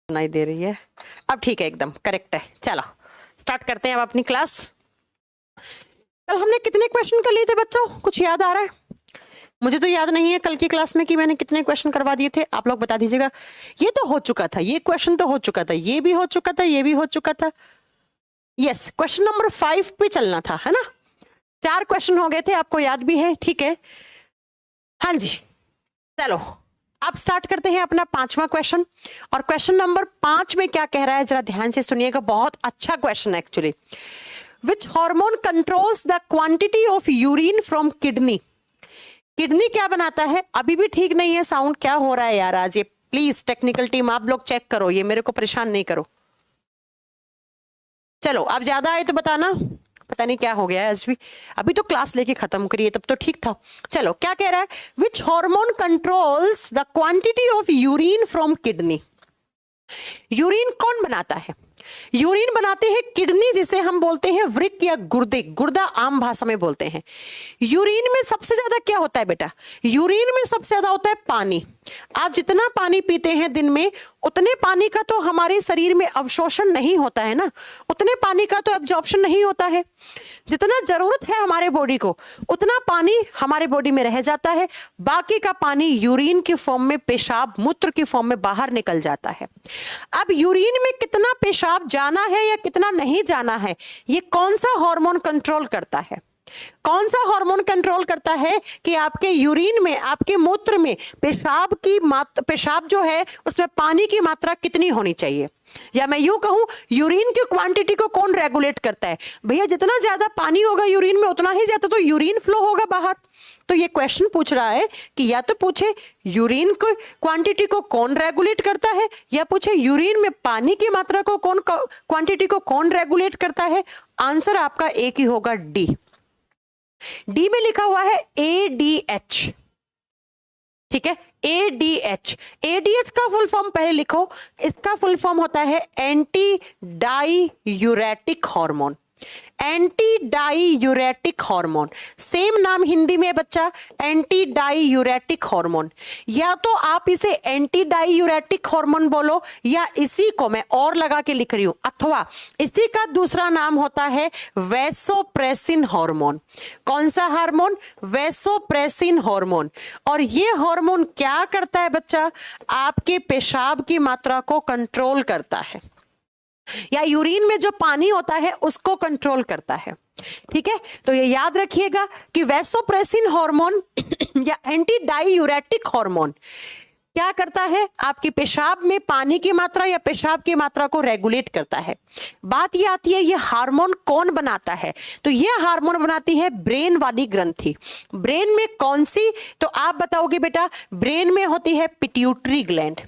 सुनाई दे रही है अब? ठीक है, एकदम करेक्ट है। चलो स्टार्ट करते हैं अब अपनी क्लास। कल हमने कितने क्वेश्चन कर लिए थे बच्चों, कुछ याद आ रहा है? मुझे तो याद नहीं है कल की क्लास में कि मैंने कितने क्वेश्चन करवा दिए थे, आप लोग बता दीजिएगा। ये तो हो चुका था, ये क्वेश्चन तो हो चुका था, ये भी हो चुका था, ये भी हो चुका था। यस, क्वेश्चन नंबर 5 पे चलना था, है ना? 4 क्वेश्चन हो गए थे, आपको याद भी है, ठीक है। हाँ जी, चलो अब स्टार्ट करते हैं अपना 5वां क्वेश्चन। और क्वेश्चन नंबर 5 में क्या कह रहा है, जरा ध्यान से सुनिएगा, बहुत अच्छा क्वेश्चन है actually. Which hormone controls the quantity of urine from kidney? Kidney क्या बनाता है? अभी भी ठीक नहीं है साउंड, क्या हो रहा है यार आज ये? प्लीज टेक्निकल टीम आप लोग चेक करो, ये मेरे को परेशान नहीं करो। चलो अब ज्यादा आए तो बताना, पता नहीं क्या हो गया है आज भी। अभी तो क्लास लेके खत्म करिए, तब तो ठीक था। चलो क्या कह रहा है, which hormone controls the quantity of urine from kidney? Urine कौन बनाता है? यूरिन बनाते हैं किडनी, जिसे हम बोलते हैं वृक्क या गुर्दे, गुर्दा आम भाषा में बोलते हैं। यूरिन में सबसे ज्यादा क्या होता है बेटा? यूरिन में सबसे ज्यादा होता है पानी। आप जितना पानी पीते हैं दिन में, उतने पानी का तो हमारे शरीर में अवशोषण नहीं होता है ना, उतने पानी का तो एब्जॉर्प्शन नहीं होता है। जितना जरूरत है हमारे बॉडी को, उतना पानी हमारे बॉडी में रह जाता है, बाकी का पानी यूरिन के फॉर्म में, पेशाब मूत्र के फॉर्म में बाहर निकल जाता है। अब यूरिन में कितना पेशाब जाना है या कितना नहीं जाना है, ये कौन सा हार्मोन कंट्रोल करता है? कौन सा हार्मोन कंट्रोल करता है कि आपके यूरिन में, आपके मूत्र में पेशाब जो है उसमें पानी की मात्रा कितनी होनी चाहिए? या मैं यूं कहूं, यूरिन की क्वांटिटी को कौन रेगुलेट करता है? भैया जितना ज्यादा पानी होगा यूरिन में, उतना ही ज्यादा तो यूरिन फ्लो होगा बाहर। तो ये क्वेश्चन पूछ रहा है कि या तो पूछे यूरिन की क्वांटिटी को कौन रेगुलेट करता है, या पूछे यूरिन में पानी की मात्रा को कौन, क्वांटिटी को कौन रेगुलेट करता है। आंसर आपका एक ही होगा, डी। डी में लिखा हुआ है ADH, ठीक है, ADH। ADH का फुल फॉर्म पहले लिखो, इसका फुल फॉर्म होता है anti diuretic hormone. Anti diuretic hormone, same नाम हिंदी में बच्चा, एंटी डाईयूरेटिक हार्मोन। या तो आप इसे एंटी डाईयूरेटिक हार्मोन बोलो, या इसी को मैं और लगा के लिख रही हूं, अथवा इसी का दूसरा नाम होता है वैसोप्रेसिन हार्मोन। कौन सा हार्मोन? Vasopressin hormone. और ये हार्मोन क्या करता है बच्चा? आपके पेशाब की मात्रा को कंट्रोल करता है, या यूरिन में जो पानी होता है उसको कंट्रोल करता है, ठीक है। तो ये याद रखिएगा कि वैसोप्रेसिन हार्मोन या एंटी डाईयूरेटिक हार्मोन क्या करता है? आपकी पेशाब में पानी की मात्रा या पेशाब की मात्रा को रेगुलेट करता है। बात ये आती है, ये हार्मोन कौन बनाता है? तो ये हार्मोन बनाती है ब्रेन वाली ग्रंथि। ब्रेन में कौन सी? तो आप बताओगे बेटा, ब्रेन में होती है पिट्यूटरी ग्लैंड।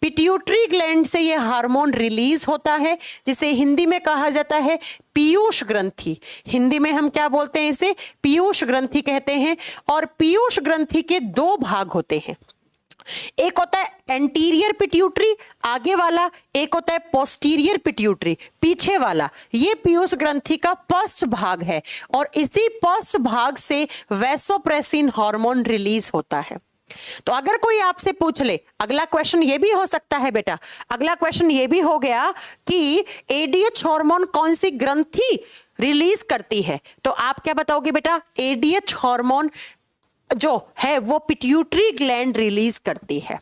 पिट्यूटरी ग्लैंड से ये हार्मोन रिलीज होता है, जिसे हिंदी में कहा जाता है पीयूष ग्रंथि। हिंदी में हम क्या बोलते हैं? इसे पीयूष ग्रंथि कहते हैं। और पीयूष ग्रंथि के 2 भाग होते हैं, एक होता है एंटीरियर पिट्यूटरी, आगे वाला, एक होता है पोस्टीरियर पिट्यूटरी, पीछे वाला। ये पीयूष ग्रंथि का फर्स्ट भाग है, और इसी फर्स्ट भाग से वैसोप्रेसिन हार्मोन रिलीज होता है। तो अगर कोई आपसे पूछ ले, अगला क्वेश्चन ये भी हो सकता है बेटा, अगला क्वेश्चन ये भी हो गया कि ADH हार्मोन कौन सी ग्रंथि रिलीज करती है, तो आप क्या बताओगे बेटा? ADH हार्मोन जो है वो पिट्यूटरी ग्लैंड रिलीज करती है,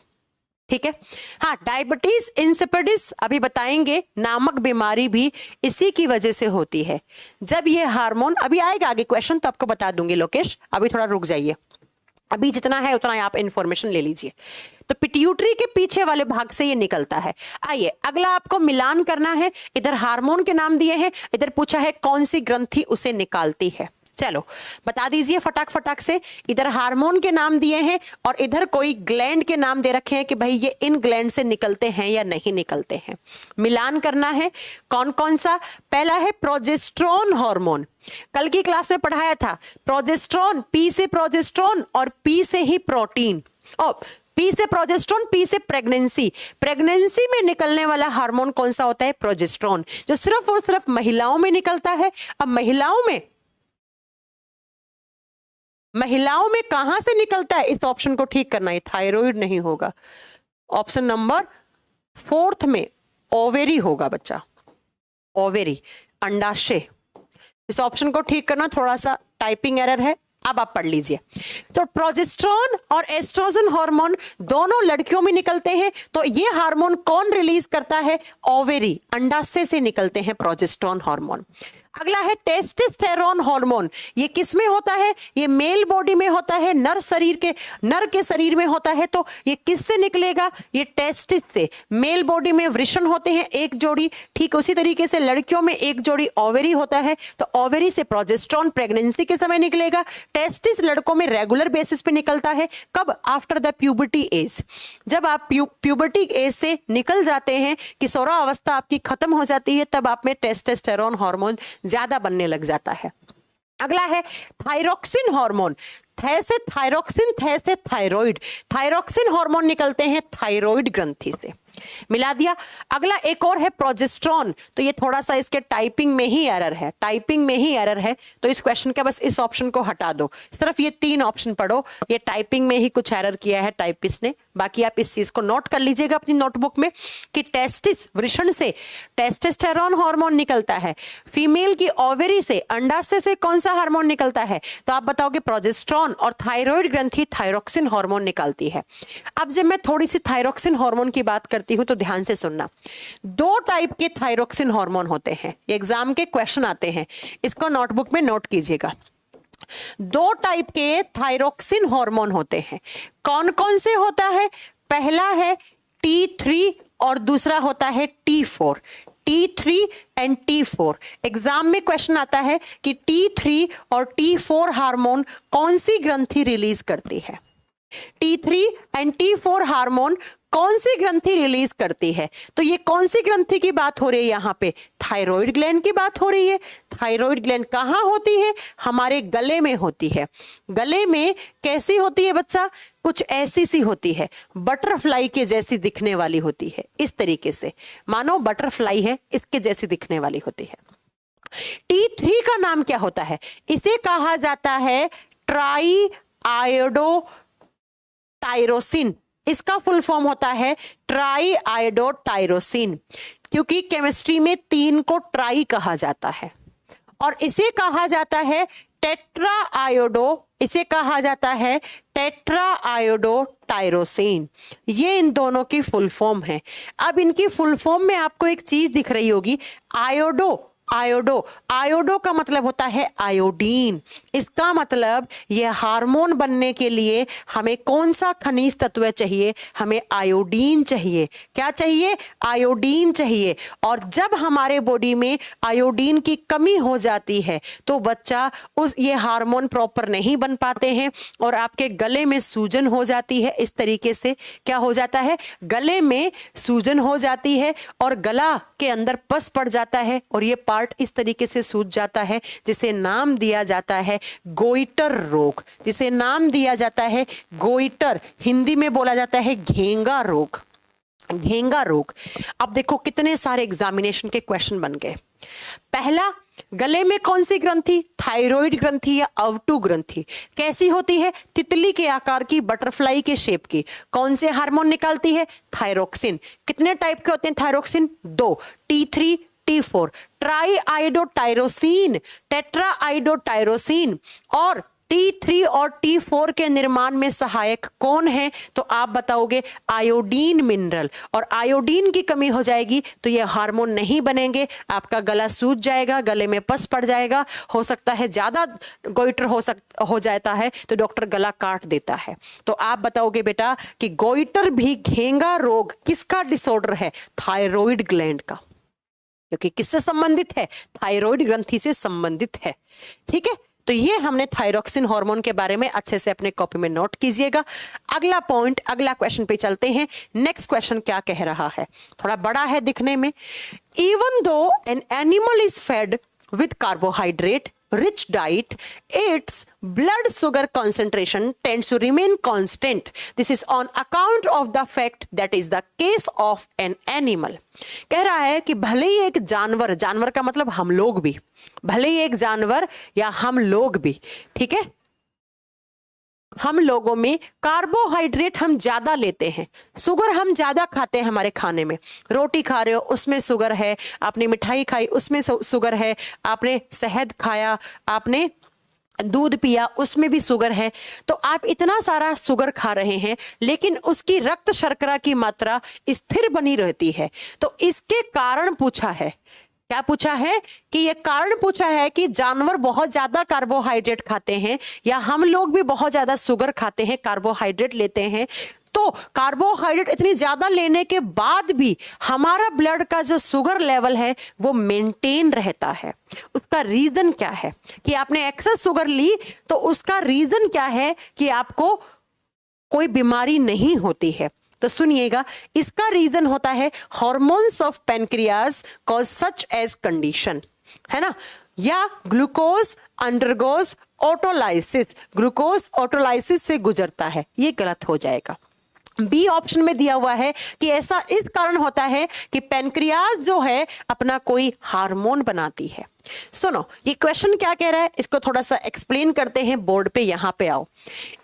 ठीक है। हाँ, डायबिटीज इंसिपिडिस अभी बताएंगे, नामक बीमारी भी इसी की वजह से होती है। जब ये हार्मोन, अभी आएगा आगे क्वेश्चन तो आपको बता दूंगी लोकेश, अभी थोड़ा रुक जाइए, अभी जितना है उतना आप इंफॉर्मेशन ले लीजिए। तो पिट्यूटरी के पीछे वाले भाग से ये निकलता है। आइए अगला आपको मिलान करना है, इधर हार्मोन के नाम दिए हैं, इधर पूछा है कौन सी ग्रंथि उसे निकालती है। चलो बता दीजिए फटाक फटाक से, इधर हार्मोन के नाम दिए हैं और इधर कोई ग्लैंड के नाम दे रखे हैं कि भाई ये इन ग्लैंड से निकलते हैं या नहीं निकलते हैं। मिलान करना है कौन कौन सा। पहला है प्रोजेस्टेरोन हार्मोन, कल की क्लास में पढ़ाया था। प्रोजेस्टेरोन, पी से प्रोजेस्टेरोन और पी से ही प्रोटीन, और पी से प्रोजेस्टेरोन, पी से प्रेगनेंसी। प्रेगनेंसी में निकलने वाला हार्मोन कौन सा होता है? प्रोजेस्टेरोन, जो सिर्फ और सिर्फ महिलाओं में निकलता है। अब महिलाओं में कहां से निकलता है? इस ऑप्शन को ठीक करना है, थायराइड नहीं होगा। ऑप्शन नंबर 4 में ओवेरी होगा बच्चा, ओवेरी, अंडाशय। इस ऑप्शन को ठीक करना, थोड़ा सा टाइपिंग एरर है, अब आप पढ़ लीजिए। तो प्रोजेस्टेरोन और एस्ट्रोजन हार्मोन दोनों लड़कियों में निकलते हैं, तो ये हार्मोन कौन रिलीज करता है? ओवेरी, अंडाशय से निकलते हैं प्रोजेस्टेरोन हार्मोन। अगला है टेस्टोस्टेरोन हार्मोन। ये किस में होता है? ये मेल बॉडी में होता है, नर के शरीर में होता है। तो ये किससे निकलेगा? ये टेस्टिस से। मेल बॉडी में वृषण होते हैं एक जोड़ी, ठीक उसी तरीके से लड़कियों में एक जोड़ी ओवेरी होता है। तो ओवेरी से प्रोजेस्टेरोन प्रेगनेंसी के समय निकलेगा। टेस्टिस लड़कों में रेगुलर बेसिस पे निकलता है। कब? After the puberty as. जब आप प्यूबर्टी एज से निकल जाते हैं, किशोरावस्था आपकी खत्म हो जाती है, तब आप में टेस्टोस्टेरोन हार्मोन ज्यादा बनने लग जाता है। अगला है थायरोक्सिन हार्मोन। थे से थायरोक्सिन, थे से थायराइड। थायरोक्सिन हार्मोन निकलते हैं थायराइड ग्रंथि से। मिला दिया। अगला एक और है प्रोजेस्टेरोन। तो ये थोड़ा सा इसके टाइपिंग में ही एरर है, टाइपिंग में ही एरर है, तो इस क्वेश्चन का बस इस ऑप्शन को हटा दो, सिर्फ ये 3 ऑप्शन पढ़ो। ये टाइपिंग में ही कुछ एरर किया है टाइपिस्ट ने। बाकी आप इस चीज को नोट कर लीजिएगा अपनी नोटबुक में कि टेस्टिस, वृषण से टेस्टोस्टेरोन हार्मोन निकलता है। फीमेल की ओवेरी से, अंडाशय से कौन सा हार्मोन निकलता है? तो आप बताओगे प्रोजेस्टेरोन, और थायराइड ग्रंथि थायरोक्सिन हार्मोन निकालती है। अब जब मैं थोड़ी सी थायरोक्सिन हार्मोन की बात करती हूं तो ध्यान से सुनना। 2 टाइप के थायरोक्सिन हार्मोन होते हैं, एग्जाम के क्वेश्चन आते हैं, इसको नोटबुक में नोट कीजिएगा। 2 टाइप के थायरोक्सिन हार्मोन होते हैं। कौन कौन से होता है? पहला है T3 और दूसरा होता है T4। T3 and T4। Exam में क्वेश्चन आता है कि T3 और T4 हार्मोन कौन सी ग्रंथि रिलीज करती है? T3 एंड T4 हार्मोन कौन सी ग्रंथि रिलीज करती है? तो ये कौन सी ग्रंथि की बात हो रही है? यहाँ पे थायराइड ग्लैंड की बात हो रही है। थायराइड ग्लैंड कहाँ होती है? हमारे गले में होती है। गले में कैसी होती है बच्चा? कुछ ऐसी सी होती है, बटरफ्लाई के जैसी दिखने वाली होती है। इस तरीके से मानो बटरफ्लाई है, इसके जैसी दिखने वाली होती है। T3 का नाम क्या होता है? इसे कहा जाता है ट्राई आयोडो टायरोसिन। इसका फुल फॉर्म होता है ट्राई आयोडो टायरोसिन, क्योंकि केमिस्ट्री में 3 को ट्राई कहा जाता है। और इसे कहा जाता है टेट्रा आयोडो, इसे कहा जाता है टेट्रा आयोडो टायरोसिन। ये इन दोनों की फुल फॉर्म है। अब इनकी फुल फॉर्म में आपको एक चीज दिख रही होगी, आयोडो। आयोडो, आयोडो का मतलब होता है आयोडीन। इसका मतलब यह हार्मोन बनने के लिए हमें कौन सा खनिज तत्व चाहिए? हमें आयोडीन चाहिए। क्या चाहिए? आयोडीन चाहिए। और जब हमारे बॉडी में आयोडीन की कमी हो जाती है तो बच्चा ये हार्मोन प्रॉपर नहीं बन पाते हैं और आपके गले में सूजन हो जाती है। इस तरीके से क्या हो जाता है? गले में सूजन हो जाती है और गला के अंदर पस पड़ जाता है और ये पार्ट इस तरीके से सूज जाता है, जिसे नाम दिया जाता है गोइटर रोग। जिसे नाम दिया जाता है गोइटर, हिंदी में बोला जाता है घेंगा रोग। घेंगा रोग। अब देखो कितने सारे एग्जामिनेशन के क्वेश्चन बन गए। पहला, गले में कौन सी ग्रंथि? थायराइड ग्रंथि या अवटू ग्रंथि। कैसी होती है? तितली के आकार की, बटरफ्लाई के शेप की। कौन से हार्मोन निकालती है? थायरोक्सिन। कितने टाइप के होते हैं thyroxine? 2, T3 T4। Try iodo tyrosine, tetra iodo tyrosine और T3 और T4 के निर्माण में सहायक कौन है? तो आप बताओगे आयोडीन मिनरल। और आयोडीन की कमी हो जाएगी तो ये हार्मोन नहीं बनेंगे, आपका गला सूज जाएगा, गले में पस पड़ जाएगा, हो सकता है ज्यादा गोइटर हो जाता है तो डॉक्टर गला काट देता है। तो आप बताओगे बेटा कि गोइटर भी घेंगा रोग किसका डिसऑर्डर है? थायराइड ग्लैंड का, क्योंकि किससे संबंधित है? थायराइड ग्रंथि से संबंधित है। ठीक है, तो ये हमने थायरोक्सिन हार्मोन के बारे में अच्छे से अपने कॉपी में नोट कीजिएगा। अगला पॉइंट, अगला क्वेश्चन पे चलते हैं। नेक्स्ट क्वेश्चन क्या कह रहा है? थोड़ा बड़ा है दिखने में। Even though an animal is fed with carbohydrate rich diet, its blood sugar concentration tends to remain constant. This is on account of the fact that is the case of an animal. कह रहा है कि भले ही एक जानवर, जानवर का मतलब हम लोग भी, भले ही एक जानवर या हम लोग भी, ठीक है, हम लोगों में कार्बोहाइड्रेट हम ज्यादा लेते हैं, शुगर हम ज्यादा खाते हैं हमारे खाने में। रोटी खा रहे हो उसमें शुगर है, आपने मिठाई खाई उसमें शुगर है, आपने शहद खाया, आपने दूध पिया उसमें भी शुगर है। तो आप इतना सारा शुगर खा रहे हैं लेकिन उसकी रक्त शर्करा की मात्रा स्थिर बनी रहती है। तो इसके कारण पूछा है, क्या पूछा है कि ये कारण पूछा है कि जानवर बहुत ज्यादा कार्बोहाइड्रेट खाते हैं या हम लोग भी बहुत ज्यादा शुगर खाते हैं, कार्बोहाइड्रेट लेते हैं। तो कार्बोहाइड्रेट इतनी ज्यादा लेने के बाद भी हमारा ब्लड का जो शुगर लेवल है वो मेंटेन रहता है। उसका रीजन क्या है कि आपने एक्सेस शुगर ली, तो उसका रीजन क्या है कि आपको कोई बीमारी नहीं होती है। तो सुनिएगा, इसका रीजन होता है hormones of pancreas cause such as condition, है ना, या glucose undergoes autolysis, glucose autolysis से गुजरता है। ये गलत हो जाएगा। बी ऑप्शन में दिया हुआ है कि ऐसा इस कारण होता है कि पेनक्रियास जो है अपना कोई हार्मोन बनाती है। सुनो, ये क्वेश्चन क्या कह रहा है, इसको थोड़ा सा एक्सप्लेन करते हैं। बोर्ड पे यहां पे आओ।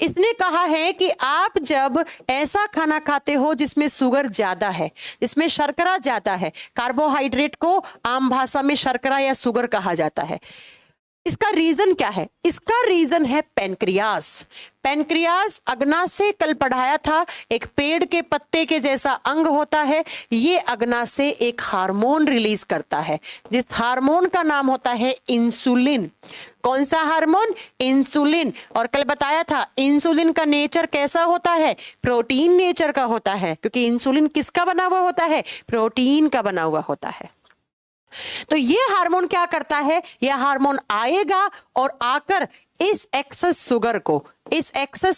इसने कहा है कि आप जब ऐसा खाना खाते हो जिसमें शुगर ज्यादा है, जिसमें शर्करा ज्यादा है, कार्बोहाइड्रेट को आम भाषा में शर्करा या शुगर कहा जाता है, इसका रीजन क्या है? इसका रीजन है पेनक्रियास। पेनक्रियास अग्नाशय कल पढ़ाया था, एक पेड़ के पत्ते के जैसा अंग होता है। ये अग्नाशय एक हार्मोन रिलीज करता है, जिस हार्मोन का नाम होता है इंसुलिन। कौन सा हार्मोन? इंसुलिन। और कल बताया था इंसुलिन का नेचर कैसा होता है? प्रोटीन नेचर का होता है, क्योंकि इंसुलिन किसका बना हुआ होता है? प्रोटीन का बना हुआ होता है। तो ये हार्मोन क्या करता है? यह हार्मोन आएगा और आकर इस एक्सेस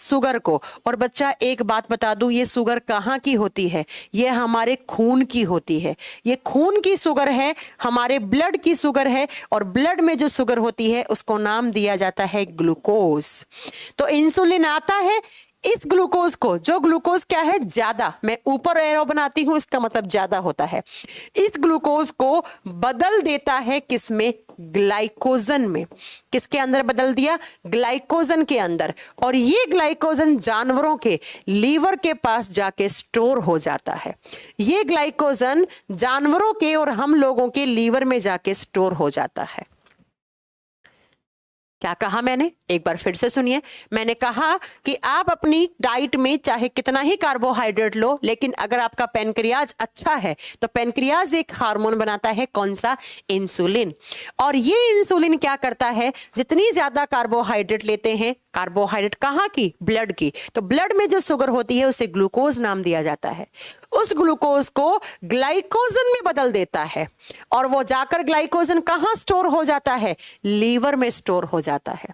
शुगर को, और बच्चा एक बात बता दूं, ये शुगर कहाँ की होती है? ये हमारे खून की होती है। ये खून की शुगर है, हमारे ब्लड की शुगर है, और ब्लड में जो शुगर होती है उसको नाम दिया जाता है ग्लूकोज। तो इंसुलिन आता है, इस ग्लूकोज को, जो ग्लूकोज क्या है? ज्यादा, मैं ऊपर एरो बनाती हूं, इसका मतलब ज्यादा होता है। इस ग्लूकोज को बदल देता है किसमें? ग्लाइकोजन में। किसके अंदर बदल दिया? ग्लाइकोजन के अंदर। और ये ग्लाइकोजन जानवरों के लीवर के पास जाके स्टोर हो जाता है। ये ग्लाइकोजन जानवरों के और हम लोगों के लीवर में जाके स्टोर हो जाता है। क्या कहा मैंने? एक बार फिर से सुनिए। मैंने कहा कि आप अपनी डाइट में चाहे कितना ही कार्बोहाइड्रेट लो, लेकिन अगर आपका पेनक्रियाज अच्छा है तो पेनक्रियाज एक हार्मोन बनाता है। कौन सा? इंसुलिन। और ये इंसुलिन क्या करता है? जितनी ज्यादा कार्बोहाइड्रेट लेते हैं, कार्बोहाइड्रेट कहाँ की? ब्लड की, तो ब्लड में जो शुगर होती है उसे ग्लूकोज नाम दिया जाता है। उस ग्लूकोज को ग्लाइकोजन में बदल देता है, और वो जाकर ग्लाइकोजन कहां स्टोर हो जाता है? लीवर में स्टोर हो जाता है।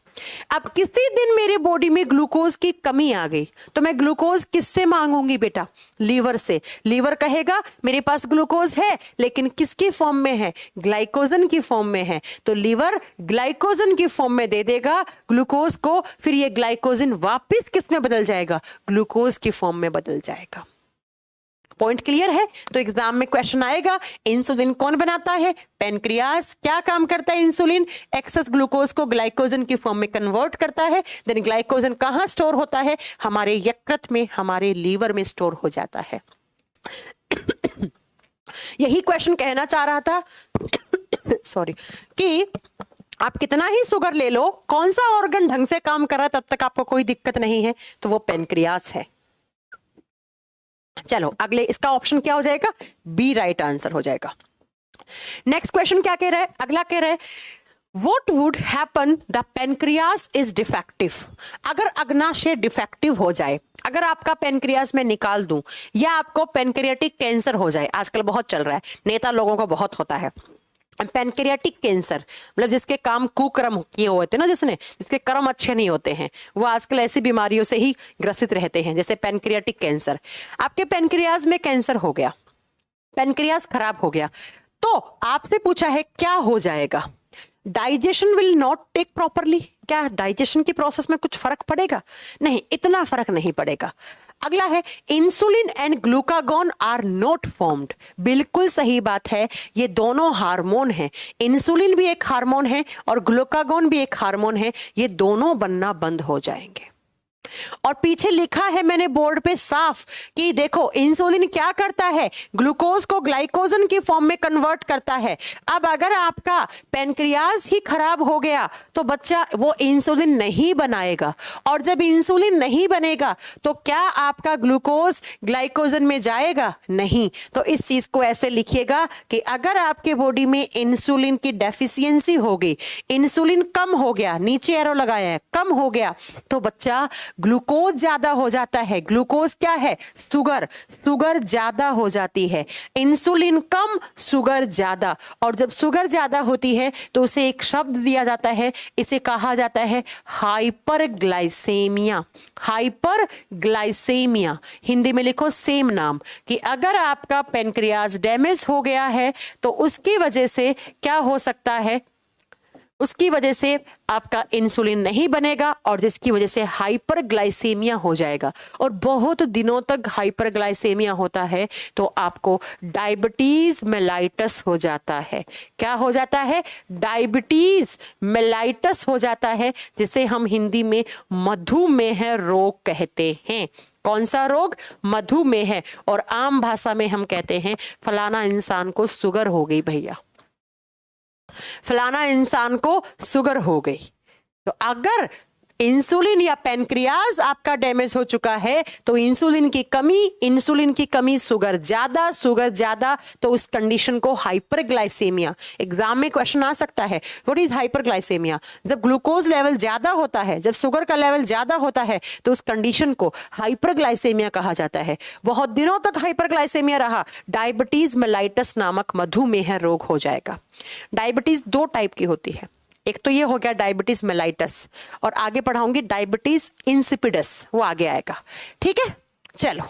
अब किसी दिन मेरे बॉडी में ग्लूकोज की कमी आ गई तो मैं ग्लूकोज किससे मांगूंगी बेटा? लीवर से। लीवर कहेगा मेरे पास ग्लूकोज है, लेकिन किसकी फॉर्म में है? ग्लाइकोजन की फॉर्म में है। तो लीवर ग्लाइकोजन की फॉर्म में दे देगा ग्लूकोज को, फिर ये ग्लाइकोजन वापस किस में बदल जाएगा? ग्लूकोज की फॉर्म में बदल जाएगा। पॉइंट क्लियर है? तो एग्जाम में क्वेश्चन आएगा, इंसुलिन कौन बनाता है? पेनक्रियास। क्या काम करता है इंसुलिन? एक्सेस ग्लूकोज को ग्लाइकोजन की फॉर्म में कन्वर्ट करता है। देन ग्लाइकोजन कहां स्टोर होता है? हमारे यकृत में, हमारे लीवर में स्टोर हो जाता है। यही क्वेश्चन कहना चाह रहा था सॉरी, कि आप कितना ही शुगर ले लो, कौन सा ऑर्गन ढंग से काम कर रहा है तब तक आपको कोई दिक्कत नहीं है, तो वो पेनक्रियास है। चलो अगले, इसका ऑप्शन क्या हो जाएगा? बी राइट आंसर हो जाएगा। नेक्स्ट क्वेश्चन क्या कह रहा है? अगला कह रहा है What would happen the pancreas is defective? अगर अग्नाशय डिफेक्टिव हो जाए, अगर आपका पेनक्रियास मैं निकाल दूं, या आपको पेनक्रियाटिक कैंसर हो जाए, आजकल बहुत चल रहा है, नेता लोगों को बहुत होता है पेनक्रियाटिक कैंसर, मतलब जिसके काम कुकर्म किए हुए थे ना, जिसके कर्म अच्छे नहीं होते हैं, वो आजकल ऐसी बीमारियों से ही ग्रसित रहते हैं, जैसे पेनक्रियाटिक कैंसर। आपके पेनक्रियास में कैंसर हो गया, पेनक्रियास खराब हो गया, तो आपसे पूछा है क्या हो जाएगा? Digestion will not take properly. क्या डाइजेशन की प्रोसेस में कुछ फर्क पड़ेगा? नहीं, इतना फर्क नहीं पड़ेगा। अगला है insulin and glucagon are not formed. बिल्कुल सही बात है, ये दोनों हार्मोन हैं। इंसुलिन भी एक हार्मोन है और ग्लूकागॉन भी एक हार्मोन है, ये दोनों बनना बंद हो जाएंगे। और पीछे लिखा है मैंने बोर्ड पे साफ कि देखो इंसुलिन क्या करता है, ग्लूकोज को ग्लाइकोजन की फॉर्म में कन्वर्ट करता है। अब अगर आपका पेनक्रियाज ही खराब हो गया तो बच्चा वो इंसुलिन नहीं बनाएगा, और जब इंसुलिन नहीं बनेगा तो क्या आपका ग्लूकोज ग्लाइकोजन में जाएगा? नहीं। तो इस चीज को ऐसे लिखिएगा कि अगर आपके बॉडी में इंसुलिन की डेफिशिएंसी हो गई, इंसुलिन कम हो गया, नीचे एरो लगाया है, कम हो गया, तो बच्चा ग्लूकोज ज्यादा हो जाता है। ग्लूकोज क्या है? शुगर। शुगर ज्यादा हो जाती है। इंसुलिन कम, शुगर ज्यादा। और जब शुगर ज्यादा होती है तो उसे एक शब्द दिया जाता है, इसे कहा जाता है हाइपरग्लाइसेमिया। हाइपरग्लाइसेमिया, हिंदी में लिखो सेम नाम, कि अगर आपका पेनक्रियाज डैमेज हो गया है तो उसकी वजह से क्या हो सकता है? उसकी वजह से आपका इंसुलिन नहीं बनेगा और जिसकी वजह से हाइपरग्लाइसेमिया हो जाएगा। और बहुत दिनों तक हाइपरग्लाइसेमिया होता है तो आपको डायबिटीज मेलाइटस हो जाता है। क्या हो जाता है? डायबिटीज मेलाइटस हो जाता है, जिसे हम हिंदी में मधुमेह रोग कहते हैं। कौन सा रोग? मधुमेह। और आम भाषा में हम कहते हैं फलाना इंसान को शुगर हो गई भैया, फलाना इंसान को शुगर हो गई। तो अगर इंसुलिन या पेनक्रियाज आपका डैमेज हो चुका है तो इंसुलिन की कमी, शुगर ज्यादा, तो उस कंडीशन को हाइपरग्लाइसेमिया। एग्जाम में क्वेश्चन आ सकता है, व्हाट इज हाइपरग्लाइसेमिया? जब ग्लूकोज लेवल ज्यादा होता है, जब शुगर का लेवल ज्यादा होता है तो उस कंडीशन को हाइपरग्लाइसेमिया कहा जाता है। बहुत दिनों तक हाइपरग्लाइसेमिया रहा, डायबिटीज मेलाइटस नामक मधुमेह रोग हो जाएगा। डायबिटीज दो टाइप की होती है, एक तो ये हो गया डायबिटीज मेलाइटस, और आगे पढ़ाऊंगी डायबिटीज इंसिपिडस, वो आगे आएगा। ठीक है, चलो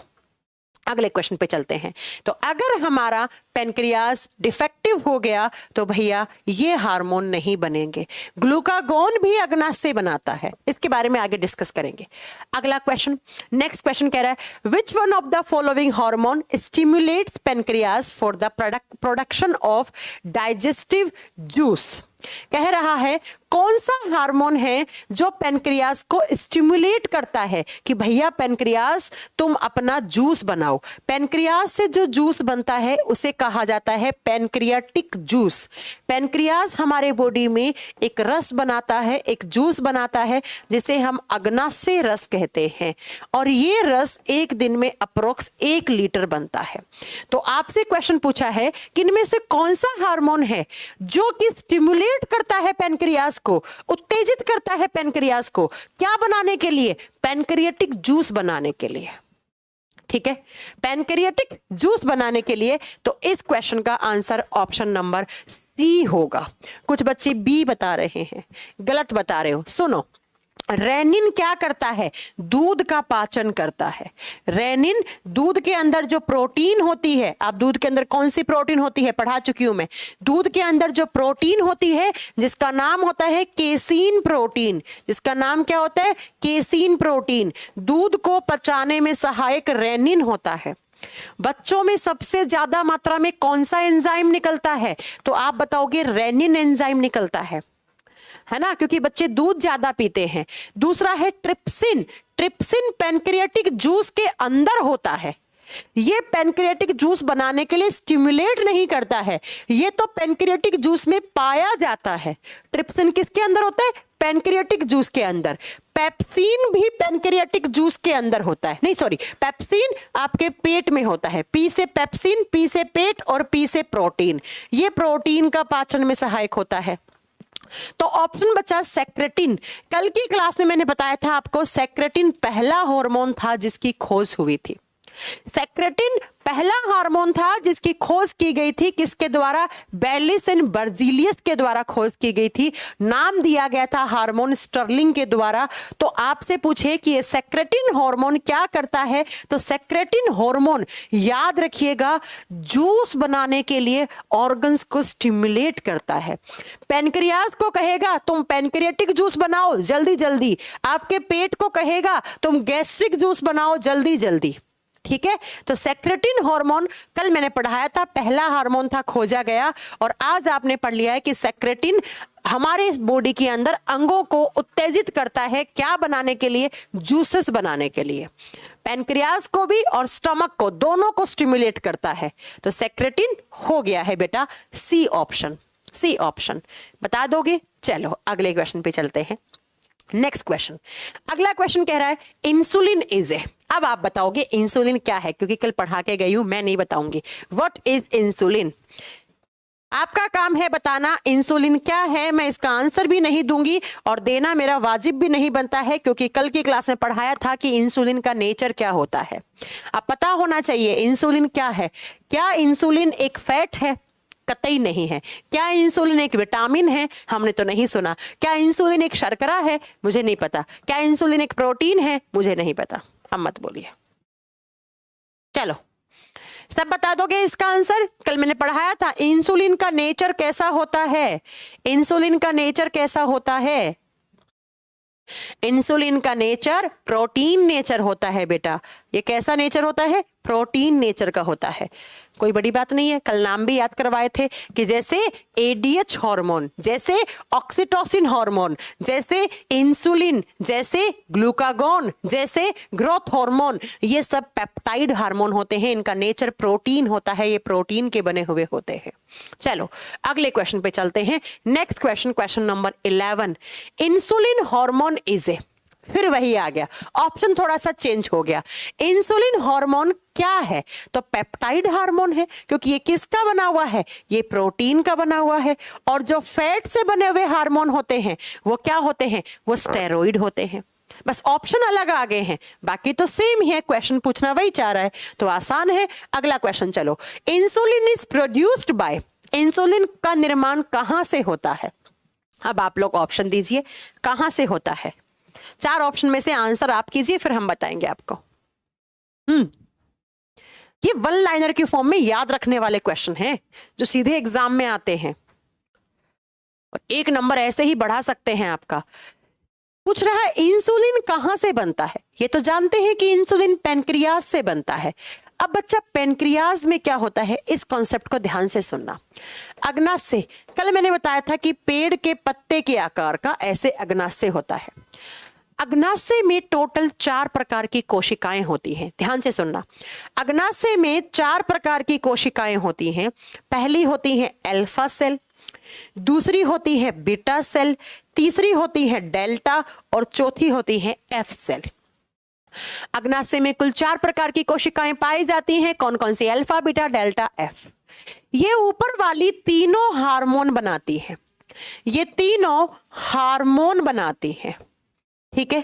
अगले क्वेश्चन पे चलते हैं। तो अगर हमारा पेनक्रियाज डिफेक्टिव हो गया तो भैया ये हार्मोन नहीं बनेंगे। ग्लूकागोन भी अग्नाशय बनाता है, इसके बारे में आगे डिस्कस करेंगे। अगला क्वेश्चन, नेक्स्ट क्वेश्चन कह रहा है which one of the following hormone stimulates pancreas for the production of digestive juice. कह रहा है कौन सा हार्मोन है जो पेनक्रियाज को स्टिमुलेट करता है कि भैया पेनक्रियाज तुम अपना जूस बनाओ। पेनक्रियाज से जो जूस बनता है उसे कहा जाता है पेनक्रियाटिक जूस। पेनक्रियाज हमारे बॉडी में एक रस बनाता है, एक जूस बनाता है जिसे हम अग्नाशय रस कहते हैं, और ये रस एक दिन में अप्रोक्स 1 लीटर बनता है। तो आपसे क्वेश्चन पूछा है कि इनमें से कौन सा हार्मोन है जो कि स्टिमुलेट करता है पेनक्रियाज को, उत्तेजित करता है पेनक्रियाज को, क्या बनाने के लिए? पेनक्रियाटिक जूस बनाने के लिए। ठीक है, पेनक्रियाटिक जूस बनाने के लिए। तो इस क्वेश्चन का आंसर ऑप्शन नंबर सी होगा। कुछ बच्चे बी बता रहे हैं, गलत बता रहे हो। सुनो, रेनिन क्या करता है? दूध का पाचन करता है। रेनिन दूध के अंदर जो प्रोटीन होती है, आप दूध के अंदर कौन सी प्रोटीन होती है पढ़ा चुकी हूं मैं। दूध के अंदर जो प्रोटीन होती है जिसका नाम होता है केसीन प्रोटीन, जिसका नाम क्या होता है? Casein protein. दूध को पचाने में सहायक रेनिन होता है। बच्चों में सबसे ज्यादा मात्रा में कौन सा एंजाइम निकलता है? तो आप बताओगे रेनिन एंजाइम निकलता है ना, क्योंकि बच्चे दूध ज्यादा पीते हैं। दूसरा है ट्रिप्सिन। ट्रिप्सिन पेनक्रियाटिक जूस के अंदर होता है। ये पेनक्रियाटिक जूस बनाने के लिए स्टिमुलेट नहीं करता है, ये तो पेनक्रियाटिक जूस में पाया जाता है। ट्रिप्सिन किसके अंदर होता है? पेनक्रियाटिक जूस के अंदर। पेप्सिन भी पेनक्रियाटिक जूस के अंदर होता है, नहीं सॉरी, पेप्सिन आपके पेट में होता है। पी से पेप्सिन, पी से पेट और पी से प्रोटीन। ये प्रोटीन का पाचन में सहायक होता है। तो ऑप्शन बचा सेक्रेटिन। कल की क्लास में मैंने बताया था आपको सेक्रेटिन पहला हार्मोन था जिसकी खोज हुई थी। सेक्रेटिन पहला हार्मोन था जिसकी खोज की गई थी, किसके द्वारा? बेलिस एंड बर्जीलियस के द्वारा खोज की गई थी। नाम दिया गया था हार्मोन स्टर्लिंग के द्वारा। तो आपसे पूछे कि ये सेक्रेटिन हार्मोन क्या करता है, तो सेक्रेटिन हार्मोन याद रखिएगा जूस बनाने के लिए ऑर्गन्स को स्टिमुलेट करता है। पेनक्रियाज को कहेगा तुम पेनक्रियाटिक जूस बनाओ जल्दी जल्दी, आपके पेट को कहेगा तुम गैस्ट्रिक जूस बनाओ जल्दी जल्दी। ठीक है, तो सेक्रेटिन हार्मोन कल मैंने पढ़ाया था, पहला हार्मोन था, खोजा गया, और आज आपने पढ़ लिया है कि सेक्रेटिन हमारे बॉडी के अंदर अंगों को उत्तेजित करता है, क्या बनाने के लिए, जूसेस बनाने के लिए, पैनक्रियाज को भी और स्टमक को, दोनों को स्टिमुलेट करता है। तो सेक्रेटिन हो गया है बेटा सी ऑप्शन, सी ऑप्शन बता दोगे। चलो अगले क्वेश्चन पे चलते हैं। नेक्स्ट क्वेश्चन, अगला क्वेश्चन कह रहा है इंसुलिन इज ए, अब आप बताओगे इंसुलिन क्या है, क्योंकि कल पढ़ा के गई हूं, मैं नहीं बताऊंगी। व्हाट इज इंसुलिन, आपका काम है बताना इंसुलिन क्या है। मैं इसका आंसर भी नहीं दूंगी और देना मेरा वाजिब भी नहीं बनता है, क्योंकि कल की क्लास में पढ़ाया था कि इंसुलिन का नेचर क्या होता है। अब पता होना चाहिए इंसुलिन क्या है। क्या इंसुलिन एक फैट है, कतई नहीं है। क्या इंसुलिन एक विटामिन है, हमने तो नहीं सुना। क्या इंसुलिन एक शर्करा है, मुझे नहीं पता। क्या इंसुलिन एक प्रोटीन है, मुझे नहीं पता। अब मत बोलिए, चलो सब बता दोगे इसका आंसर। कल मैंने पढ़ाया था इंसुलिन का नेचर कैसा होता है, इंसुलिन का नेचर कैसा होता है। इंसुलिन का नेचर प्रोटीन नेचर होता है बेटा। ये कैसा नेचर होता है, प्रोटीन नेचर का होता है। कोई बड़ी बात नहीं है, कल नाम भी याद करवाए थे कि जैसे एडीएच हार्मोन, जैसे ऑक्सीटोसिन हार्मोन, जैसे इंसुलिन, जैसे ग्लूकागॉन, जैसे ग्रोथ हार्मोन, ये सब पेप्टाइड हार्मोन होते हैं। इनका नेचर प्रोटीन होता है, ये प्रोटीन के बने हुए होते हैं। चलो अगले क्वेश्चन पे चलते हैं। Next question, question number 11, insulin hormone is a, फिर वही आ गया, ऑप्शन थोड़ा सा चेंज हो गया। इंसुलिन हार्मोन क्या है, तो पेप्टाइड हार्मोन है, क्योंकि ये किसका बना हुआ है, ये प्रोटीन का बना हुआ है। और जो फैट से बने हुए हार्मोन होते हैं वो क्या होते हैं, वो स्टेरॉइड होते हैं। बस ऑप्शन अलग आ गए हैं, बाकी तो सेम ही है। क्वेश्चन पूछना वही चाह रहा है तो आसान है। अगला क्वेश्चन चलो, insulin is produced bye, insulin का निर्माण कहां से होता है। अब आप लोग ऑप्शन दीजिए, कहां से होता है। 4 ऑप्शन में से आंसर आप कीजिए, फिर हम बताएंगे आपको। ये वन लाइनर की फॉर्म में याद रखने वाले क्वेश्चन हैं जो सीधे एग्जाम में आते हैं और 1 नंबर ऐसे ही बढ़ा सकते हैं आपका। पूछ रहा है इंसुलिन कहां से बनता है, ये तो जानते हैं कि इंसुलिन पैनक्रियाज से बनता है। अब बच्चा पैनक्रियाज में क्या होता है, इस कॉन्सेप्ट को ध्यान से सुनना। अग्नाशय, कल मैंने बताया था कि पेड़ के पत्ते के आकार का ऐसे अग्नाशय होता है। अग्नाशय में टोटल 4 प्रकार की कोशिकाएं होती हैं, ध्यान से सुनना। अग्नाशय में 4 प्रकार की कोशिकाएं होती हैं। पहली होती है अल्फा सेल, दूसरी होती है बीटा सेल, तीसरी होती है डेल्टा और चौथी होती है एफ सेल। अग्नाशय में कुल 4 प्रकार की कोशिकाएं पाई जाती हैं। कौन कौन सी, अल्फा, बीटा, डेल्टा, एफ। ये ऊपर वाली तीनों हार्मोन बनाती हैं, ये तीनों हार्मोन बनाती हैं, ठीक है।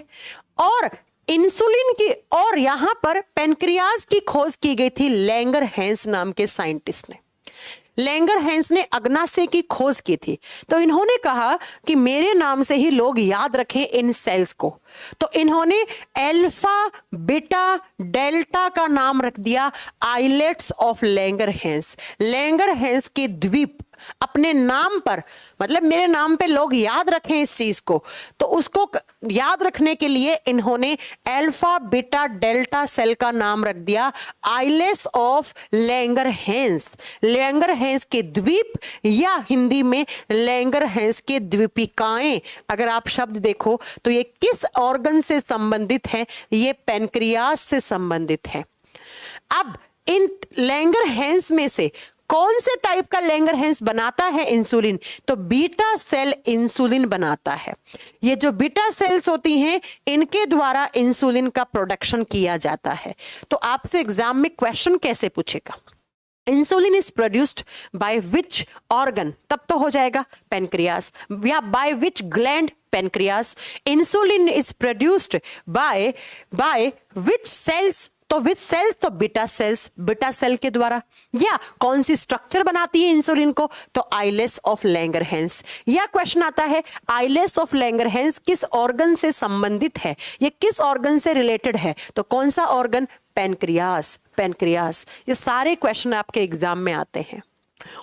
और इंसुलिन की, और यहां पर पैनक्रियाज की खोज की गई थी लैंगर हैंस नाम के साइंटिस्ट ने। लैंगर हैंस ने अग्नाशय की खोज की थी, तो इन्होंने कहा कि मेरे नाम से ही लोग याद रखें इन सेल्स को। तो इन्होंने अल्फा, बीटा, डेल्टा का नाम रख दिया islets of Langerhans. Langerhans के द्वीप अपने नाम पर, मतलब मेरे नाम पे लोग याद रखें इस चीज को, तो उसको याद रखने के लिए इन्होंने अल्फा, बीटा, डेल्टा सेल का नाम रख दिया islets of Langerhans. Langerhans के द्वीप या हिंदी में लैंगर हैंस के द्वीपिकाएं। अगर आप शब्द देखो तो ये किस ऑर्गन से संबंधित है, ये पैनक्रियाज से संबंधित है। अब इन लैंगर हैंस में से कौन से टाइप का लैंगर हैंस बनाता है इंसुलिन, तो बीटा सेल इंसुलिन बनाता है। ये जो बीटा सेल्स होती हैं इनके द्वारा इंसुलिन का प्रोडक्शन किया जाता है। तो आपसे एग्जाम में क्वेश्चन कैसे पूछेगा, insulin is produced by which organ, तब तो हो जाएगा पैनक्रियाज, या by which gland, pancreas. Insulin is produced by which cells, तो विच सेल्स, तो बीटा सेल्स, बीटा सेल के द्वारा। या कौन सी स्ट्रक्चर बनाती है इंसुलिन को, तो आइलेट्स ऑफ लैंगर हैंस। या क्वेश्चन आता है आइलेट्स ऑफ लैंगर हैंस किस ऑर्गन से संबंधित है, ये किस ऑर्गन से रिलेटेड है, तो कौन सा ऑर्गन, पैनक्रियाज, पैनक्रियाज। ये सारे क्वेश्चन आपके एग्जाम में आते हैं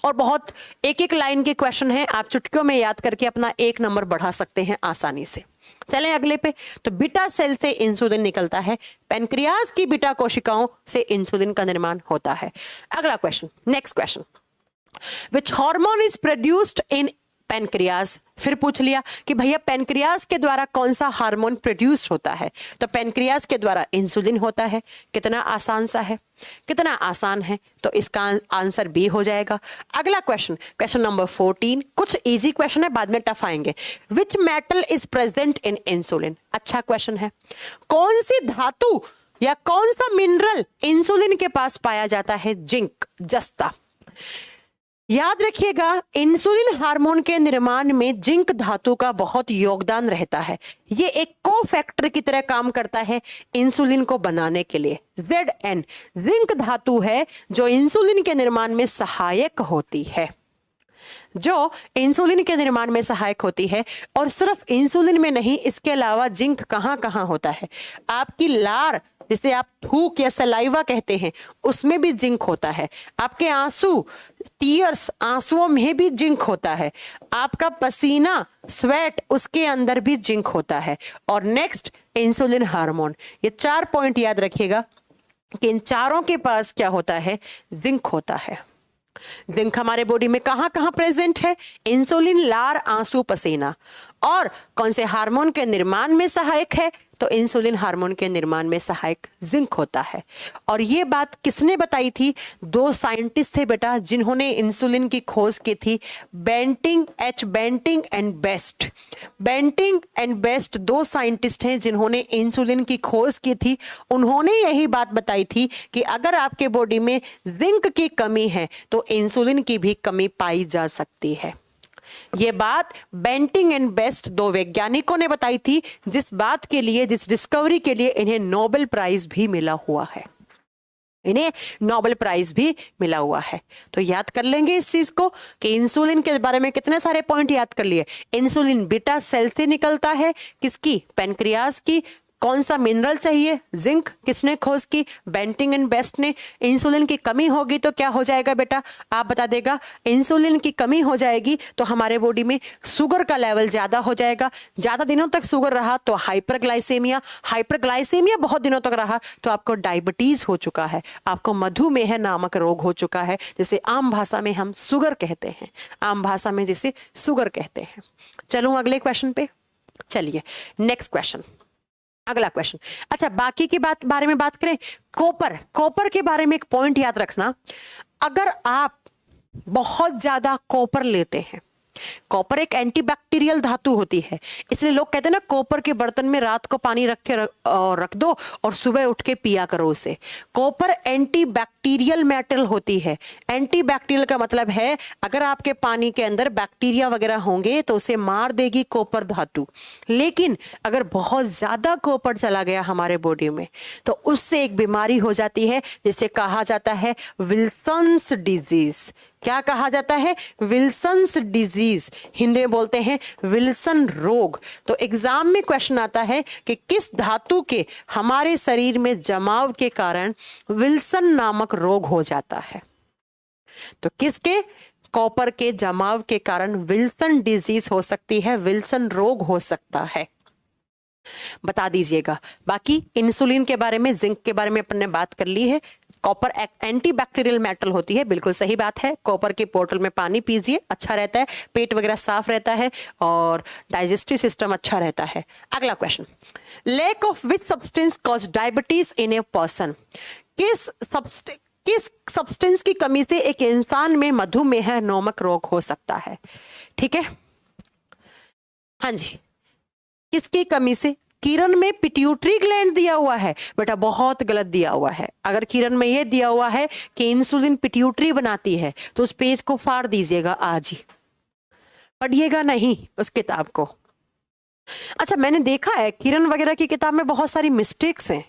और बहुत एक एक लाइन के क्वेश्चन हैं, आप चुटकियों में याद करके अपना 1 नंबर बढ़ा सकते हैं आसानी से। चलें अगले पे। तो बीटा सेल से इंसुलिन निकलता है, पेनक्रियाज की बीटा कोशिकाओं से इंसुलिन का निर्माण होता है। अगला question, next question, which hormone is produced in pancreas. फिर पूछ लिया कि भैया पेनक्रियाज के द्वारा कौन सा हार्मोन प्रोड्यूस होता है, तो पेनक्रियाज के द्वारा इंसुलिन होता है। कितना आसान सा है, कितना आसान है, तो इसका आंसर बी हो जाएगा। अगला क्वेश्चन, क्वेश्चन नंबर 14, कुछ इजी क्वेश्चन है, बाद में टफ आएंगे। Which metal is present in insulin. अच्छा क्वेश्चन है, कौन सी धातु या कौन सा मिनरल इंसुलिन के पास पाया जाता है। जिंक, जस्ता। याद रखिएगा इंसुलिन हार्मोन के निर्माण में जिंक धातु का बहुत योगदान रहता है। ये एक कोफैक्टर की तरह काम करता है इंसुलिन को बनाने के लिए। Zn जिंक धातु है जो इंसुलिन के निर्माण में सहायक होती है, जो इंसुलिन के निर्माण में सहायक होती है। और सिर्फ इंसुलिन में नहीं, इसके अलावा जिंक कहां कहां होता है। आपकी लार, जिसे आप थूक या सलाइवा कहते हैं, उसमें भी जिंक होता है। आपके आंसू, टीयर्स, आंसुओं में भी जिंक होता है। आपका पसीना, स्वेट, उसके अंदर भी जिंक होता है। और नेक्स्ट इंसुलिन हार्मोन। ये 4 पॉइंट याद रखिएगा कि इन चारों के पास क्या होता है, जिंक होता है। जिंक हमारे बॉडी में कहां कहां प्रेजेंट है, इंसुलिन, लार, आंसू, पसीना। और कौन से हार्मोन के निर्माण में सहायक है, तो इंसुलिन हार्मोन के निर्माण में सहायक जिंक होता है। और ये बात किसने बताई थी, 2 साइंटिस्ट थे बेटा जिन्होंने इंसुलिन की खोज की थी, Banting and Best. Banting and Best 2 scientist हैं जिन्होंने इंसुलिन की खोज की थी। उन्होंने यही बात बताई थी कि अगर आपके बॉडी में जिंक की कमी है तो इंसुलिन की भी कमी पाई जा सकती है। ये बात बेंटिंग एंड बेस्ट 2 वैज्ञानिकों ने बताई थी, जिस बात के लिए, जिस डिस्कवरी के लिए इन्हें नोबेल प्राइज भी मिला हुआ है। इन्हें नोबेल प्राइज भी मिला हुआ है। तो याद कर लेंगे इस चीज को कि इंसुलिन के बारे में कितने सारे पॉइंट याद कर लिए। इंसुलिन बीटा सेल से निकलता है, किसकी, पेनक्रियाज की। कौन सा मिनरल चाहिए, जिंक, किसने खोज की, बेंटिंग एंड बेस्ट ने। इंसुलिन की कमी होगी तो क्या हो जाएगा बेटा, आप बता देगा। इंसुलिन की कमी हो जाएगी तो हमारे बॉडी में शुगर का लेवल ज्यादा हो जाएगा। ज्यादा दिनों तक शुगर रहा तो हाइपरग्लाइसेमिया, हाइपरग्लाइसेमिया बहुत दिनों तक रहा तो आपको डायबिटीज हो चुका है, आपको मधुमेह नामक रोग हो चुका है, जिसे आम भाषा में हम शुगर कहते हैं, आम भाषा में जिसे शुगर कहते हैं। चलूं अगले क्वेश्चन पे, चलिए नेक्स्ट क्वेश्चन, अगला क्वेश्चन। अच्छा, बाकी की बारे में बात करें। कॉपर के बारे में एक पॉइंट याद रखना, अगर आप बहुत ज्यादा कॉपर लेते हैं, कॉपर एक एंटीबैक्टीरियल धातु होती है, इसलिए लोग कहते हैं ना कॉपर के बर्तन में रात को पानी रख दो और सुबह उठ के पिया करो उसे। कॉपर एंटीबैक्टीरियल मेटल होती है। एंटीबैक्टीरियल का मतलब है अगर आपके पानी के अंदर बैक्टीरिया वगैरह होंगे तो उसे मार देगी कॉपर धातु। लेकिन अगर बहुत ज्यादा कॉपर चला गया हमारे बॉडी में तो उससे एक बीमारी हो जाती है जिसे कहा जाता है विल्सन्स डिजीज। क्या कहा जाता है, विल्सन्स डिजीज, हिंदी में बोलते हैं विल्सन रोग। तो एग्जाम में क्वेश्चन आता है कि किस धातु के हमारे शरीर में जमाव के कारण विल्सन नामक रोग हो जाता है। तो किसके, कॉपर के जमाव के कारण विल्सन डिजीज हो सकती है, विल्सन रोग हो सकता है, बता दीजिएगा। बाकी इंसुलिन के बारे में, जिंक के बारे में अपन ने बात कर ली है। कॉपर एंटीबैक्टीरियल मेटल होती है, बिल्कुल सही बात है। कॉपर के बोतल में पानी पीजिए, अच्छा रहता है, पेट वगैरह साफ रहता है और डाइजेस्टिव सिस्टम अच्छा रहता है। अगला question, lack of which substance cause diabetes in a person. किस सब्सटेंस की कमी से एक इंसान में मधुमेह नामक रोग हो सकता है। ठीक है, हाँ जी, किसकी कमी से। किरण में पिट्यूटरी ग्लैंड दिया हुआ है बेटा, बहुत गलत दिया हुआ है। अगर किरण में यह दिया हुआ है कि इंसुलिन पिट्यूटरी बनाती है तो उस पेज को फाड़ दीजिएगा आज ही, पढ़िएगा नहीं उस किताब को। अच्छा, मैंने देखा है किरण वगैरह की किताब में बहुत सारी मिस्टेक्स हैं,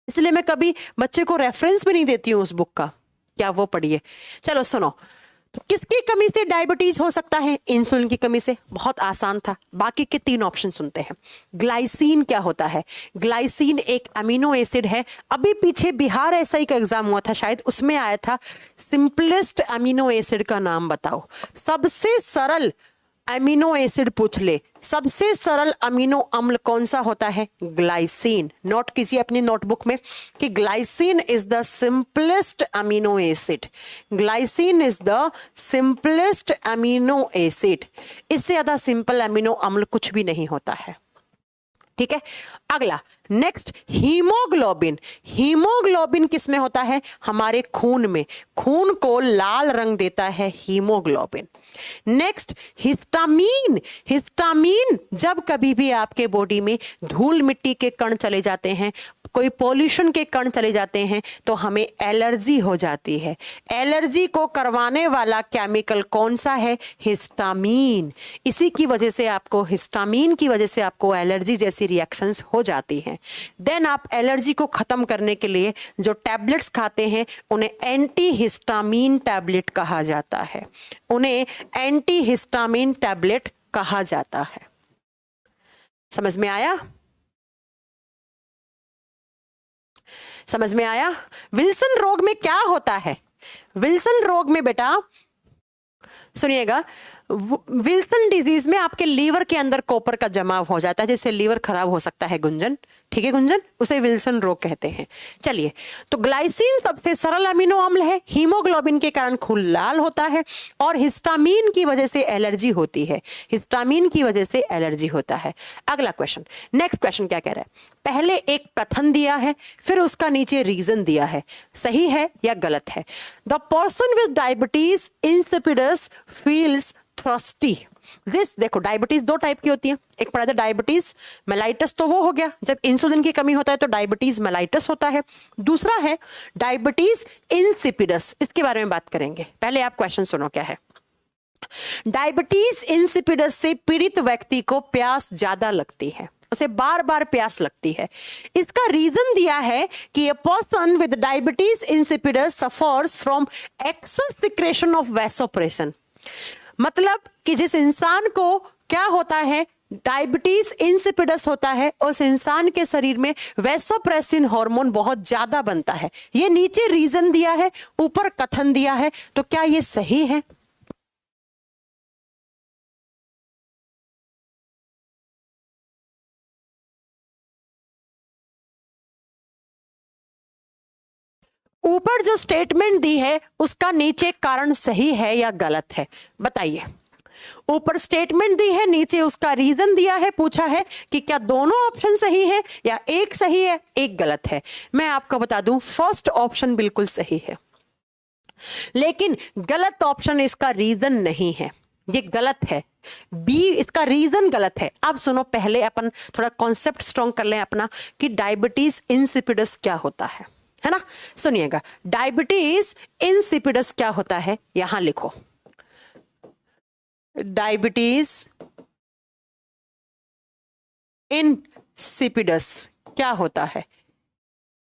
इसलिए मैं कभी बच्चे को रेफरेंस भी नहीं देती हूँ उस बुक का, क्या वो पढ़िए। चलो सुनो, तो किसकी कमी से डायबिटीज हो सकता है, इंसुलिन की कमी से। बहुत आसान था, बाकी के 3 ऑप्शन सुनते हैं। ग्लाइसिन क्या होता है, ग्लाइसिन एक अमीनो एसिड है। अभी पीछे बिहार एसआई का एग्जाम हुआ था शायद, उसमें आया था सिंपलेस्ट अमीनो एसिड का नाम बताओ, सबसे सरल अमीनो एसिड पूछ ले, सबसे सरल अमीनो अम्ल कौन सा होता है? ग्लाइसिन। नोट कीजिए अपनी नोटबुक में कि glycine is the simplest amino acid. Glycine is the simplest amino acid. इससे ज्यादा सिंपल अमीनो अम्ल कुछ भी नहीं होता है। ठीक है, अगला नेक्स्ट हीमोग्लोबिन। हीमोग्लोबिन किस में होता है? हमारे खून में। खून को लाल रंग देता है हीमोग्लोबिन। Next histamine. हिस्टामीन जब कभी भी आपके बॉडी में धूल मिट्टी के कण चले जाते हैं, कोई पॉल्यूशन के कण चले जाते हैं, तो हमें एलर्जी हो जाती है। एलर्जी को करवाने वाला केमिकल कौन सा है? हिस्टामीन। इसी की वजह से आपको, हिस्टामीन की वजह से आपको एलर्जी जैसी रिएक्शंस हो जाती हैं। देन आप एलर्जी को खत्म करने के लिए जो टैबलेट्स खाते हैं उन्हें एंटी हिस्टामीन टैबलेट कहा जाता है। उन्हें एंटी हिस्टामीन टैबलेट कहा जाता है। समझ में आया? समझ में आया? विल्सन रोग में क्या होता है? विल्सन रोग में बेटा सुनिएगा, विल्सन डिजीज में आपके लीवर के अंदर कॉपर का जमाव हो जाता है, जिससे लीवर खराब हो सकता है गुंजन। ठीक है गुंजन, उसे विल्सन रोग कहते हैं। चलिए, तो ग्लाइसिन सबसे सरल अमीनो अम्ल है, हीमोग्लोबिन के कारण खून लाल होता है, और हिस्टामीन की वजह से एलर्जी होती है। हिस्टामीन की वजह से एलर्जी होता है। अगला क्वेश्चन, नेक्स्ट क्वेश्चन क्या कह रहा है? पहले एक कथन दिया है, फिर उसका नीचे रीजन दिया है, सही है या गलत है? The person with diabetes insipidus feels thirsty. जिस, देखो डायबिटीज दो टाइप की होती है, एक पढ़ा था डायबिटीज मेलाइटस, तो वो हो गया जब इंसुलिन की कमी होता है तो डायबिटीज मेलाइटस होता है। दूसरा है डायबिटीज इंसिपिडस, इसके बारे में बात करेंगे। पहले आप क्वेश्चन सुनो क्या है। डायबिटीज इंसिपिडस से पीड़ित व्यक्ति को प्यास ज्यादा लगती है, उसे बार बार प्यास लगती है। इसका रीजन दिया है कि a person with diabetes insipidus suffers from excess secretion of vasopressin। मतलब कि जिस इंसान को क्या होता है, डायबिटीज इंसिपिडस होता है, उस इंसान के शरीर में वैसोप्रेसिन हार्मोन बहुत ज्यादा बनता है। ये नीचे रीजन दिया है, ऊपर कथन दिया है, तो क्या ये सही है? ऊपर जो स्टेटमेंट दी है उसका नीचे कारण सही है या गलत है? बताइए। ऊपर स्टेटमेंट दी है, नीचे उसका रीजन दिया है, पूछा है कि क्या दोनों ऑप्शन सही है या एक सही है एक गलत है। मैं आपको बता दूं, फर्स्ट ऑप्शन बिल्कुल सही है, लेकिन गलत ऑप्शन इसका रीजन नहीं है, ये गलत है। बी इसका रीजन गलत है। अब सुनो, पहले अपन थोड़ा कॉन्सेप्ट स्ट्रॉन्ग कर लें अपना कि डायबिटीज इंसिपिडस क्या होता है ना। सुनिएगा, डायबिटीज इंसिपिडस क्या होता है, यहां लिखो। डायबिटीज इंसिपिडस क्या होता है,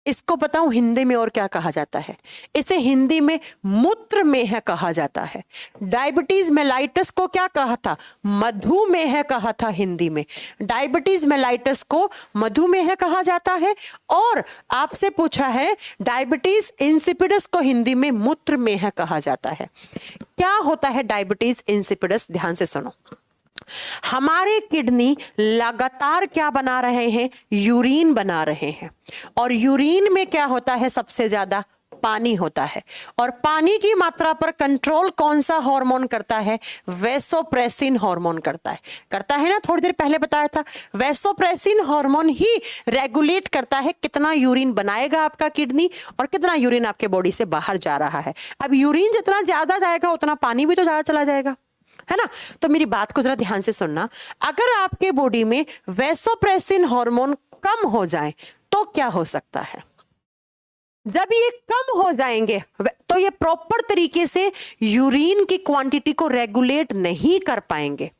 इसको बताऊं हिंदी में और क्या कहा जाता है? इसे हिंदी में मूत्रमेह कहा जाता है। डायबिटीज मेलाइटस को क्या कहा था? मधुमेह कहा था हिंदी में। डायबिटीज मेलाइटस को मधुमेह कहा जाता है, और आपसे पूछा है डायबिटीज इंसिपिडस को हिंदी में मूत्रमेह कहा जाता है। क्या होता है डायबिटीज इंसिपिडस? ध्यान से सुनो। हमारे किडनी लगातार क्या बना रहे हैं? यूरिन बना रहे हैं, और यूरिन में क्या होता है? सबसे ज्यादा पानी होता है, और पानी की मात्रा पर कंट्रोल कौन सा हार्मोन करता है? वैसोप्रेसिन हार्मोन करता है ना। थोड़ी देर पहले बताया था, वैसोप्रेसिन हार्मोन ही रेगुलेट करता है कितना यूरिन बनाएगा आपका किडनी और कितना यूरिन आपके बॉडी से बाहर जा रहा है। अब यूरिन जितना ज्यादा जाएगा उतना पानी भी तो ज्यादा चला जाएगा, है ना। तो मेरी बात को जरा ध्यान से सुनना। अगर आपके बॉडी में वैसोप्रेसिन हार्मोन कम हो जाए तो क्या हो सकता है? जब ये कम हो जाएंगे तो ये प्रॉपर तरीके से यूरिन की क्वांटिटी को रेगुलेट नहीं कर पाएंगे।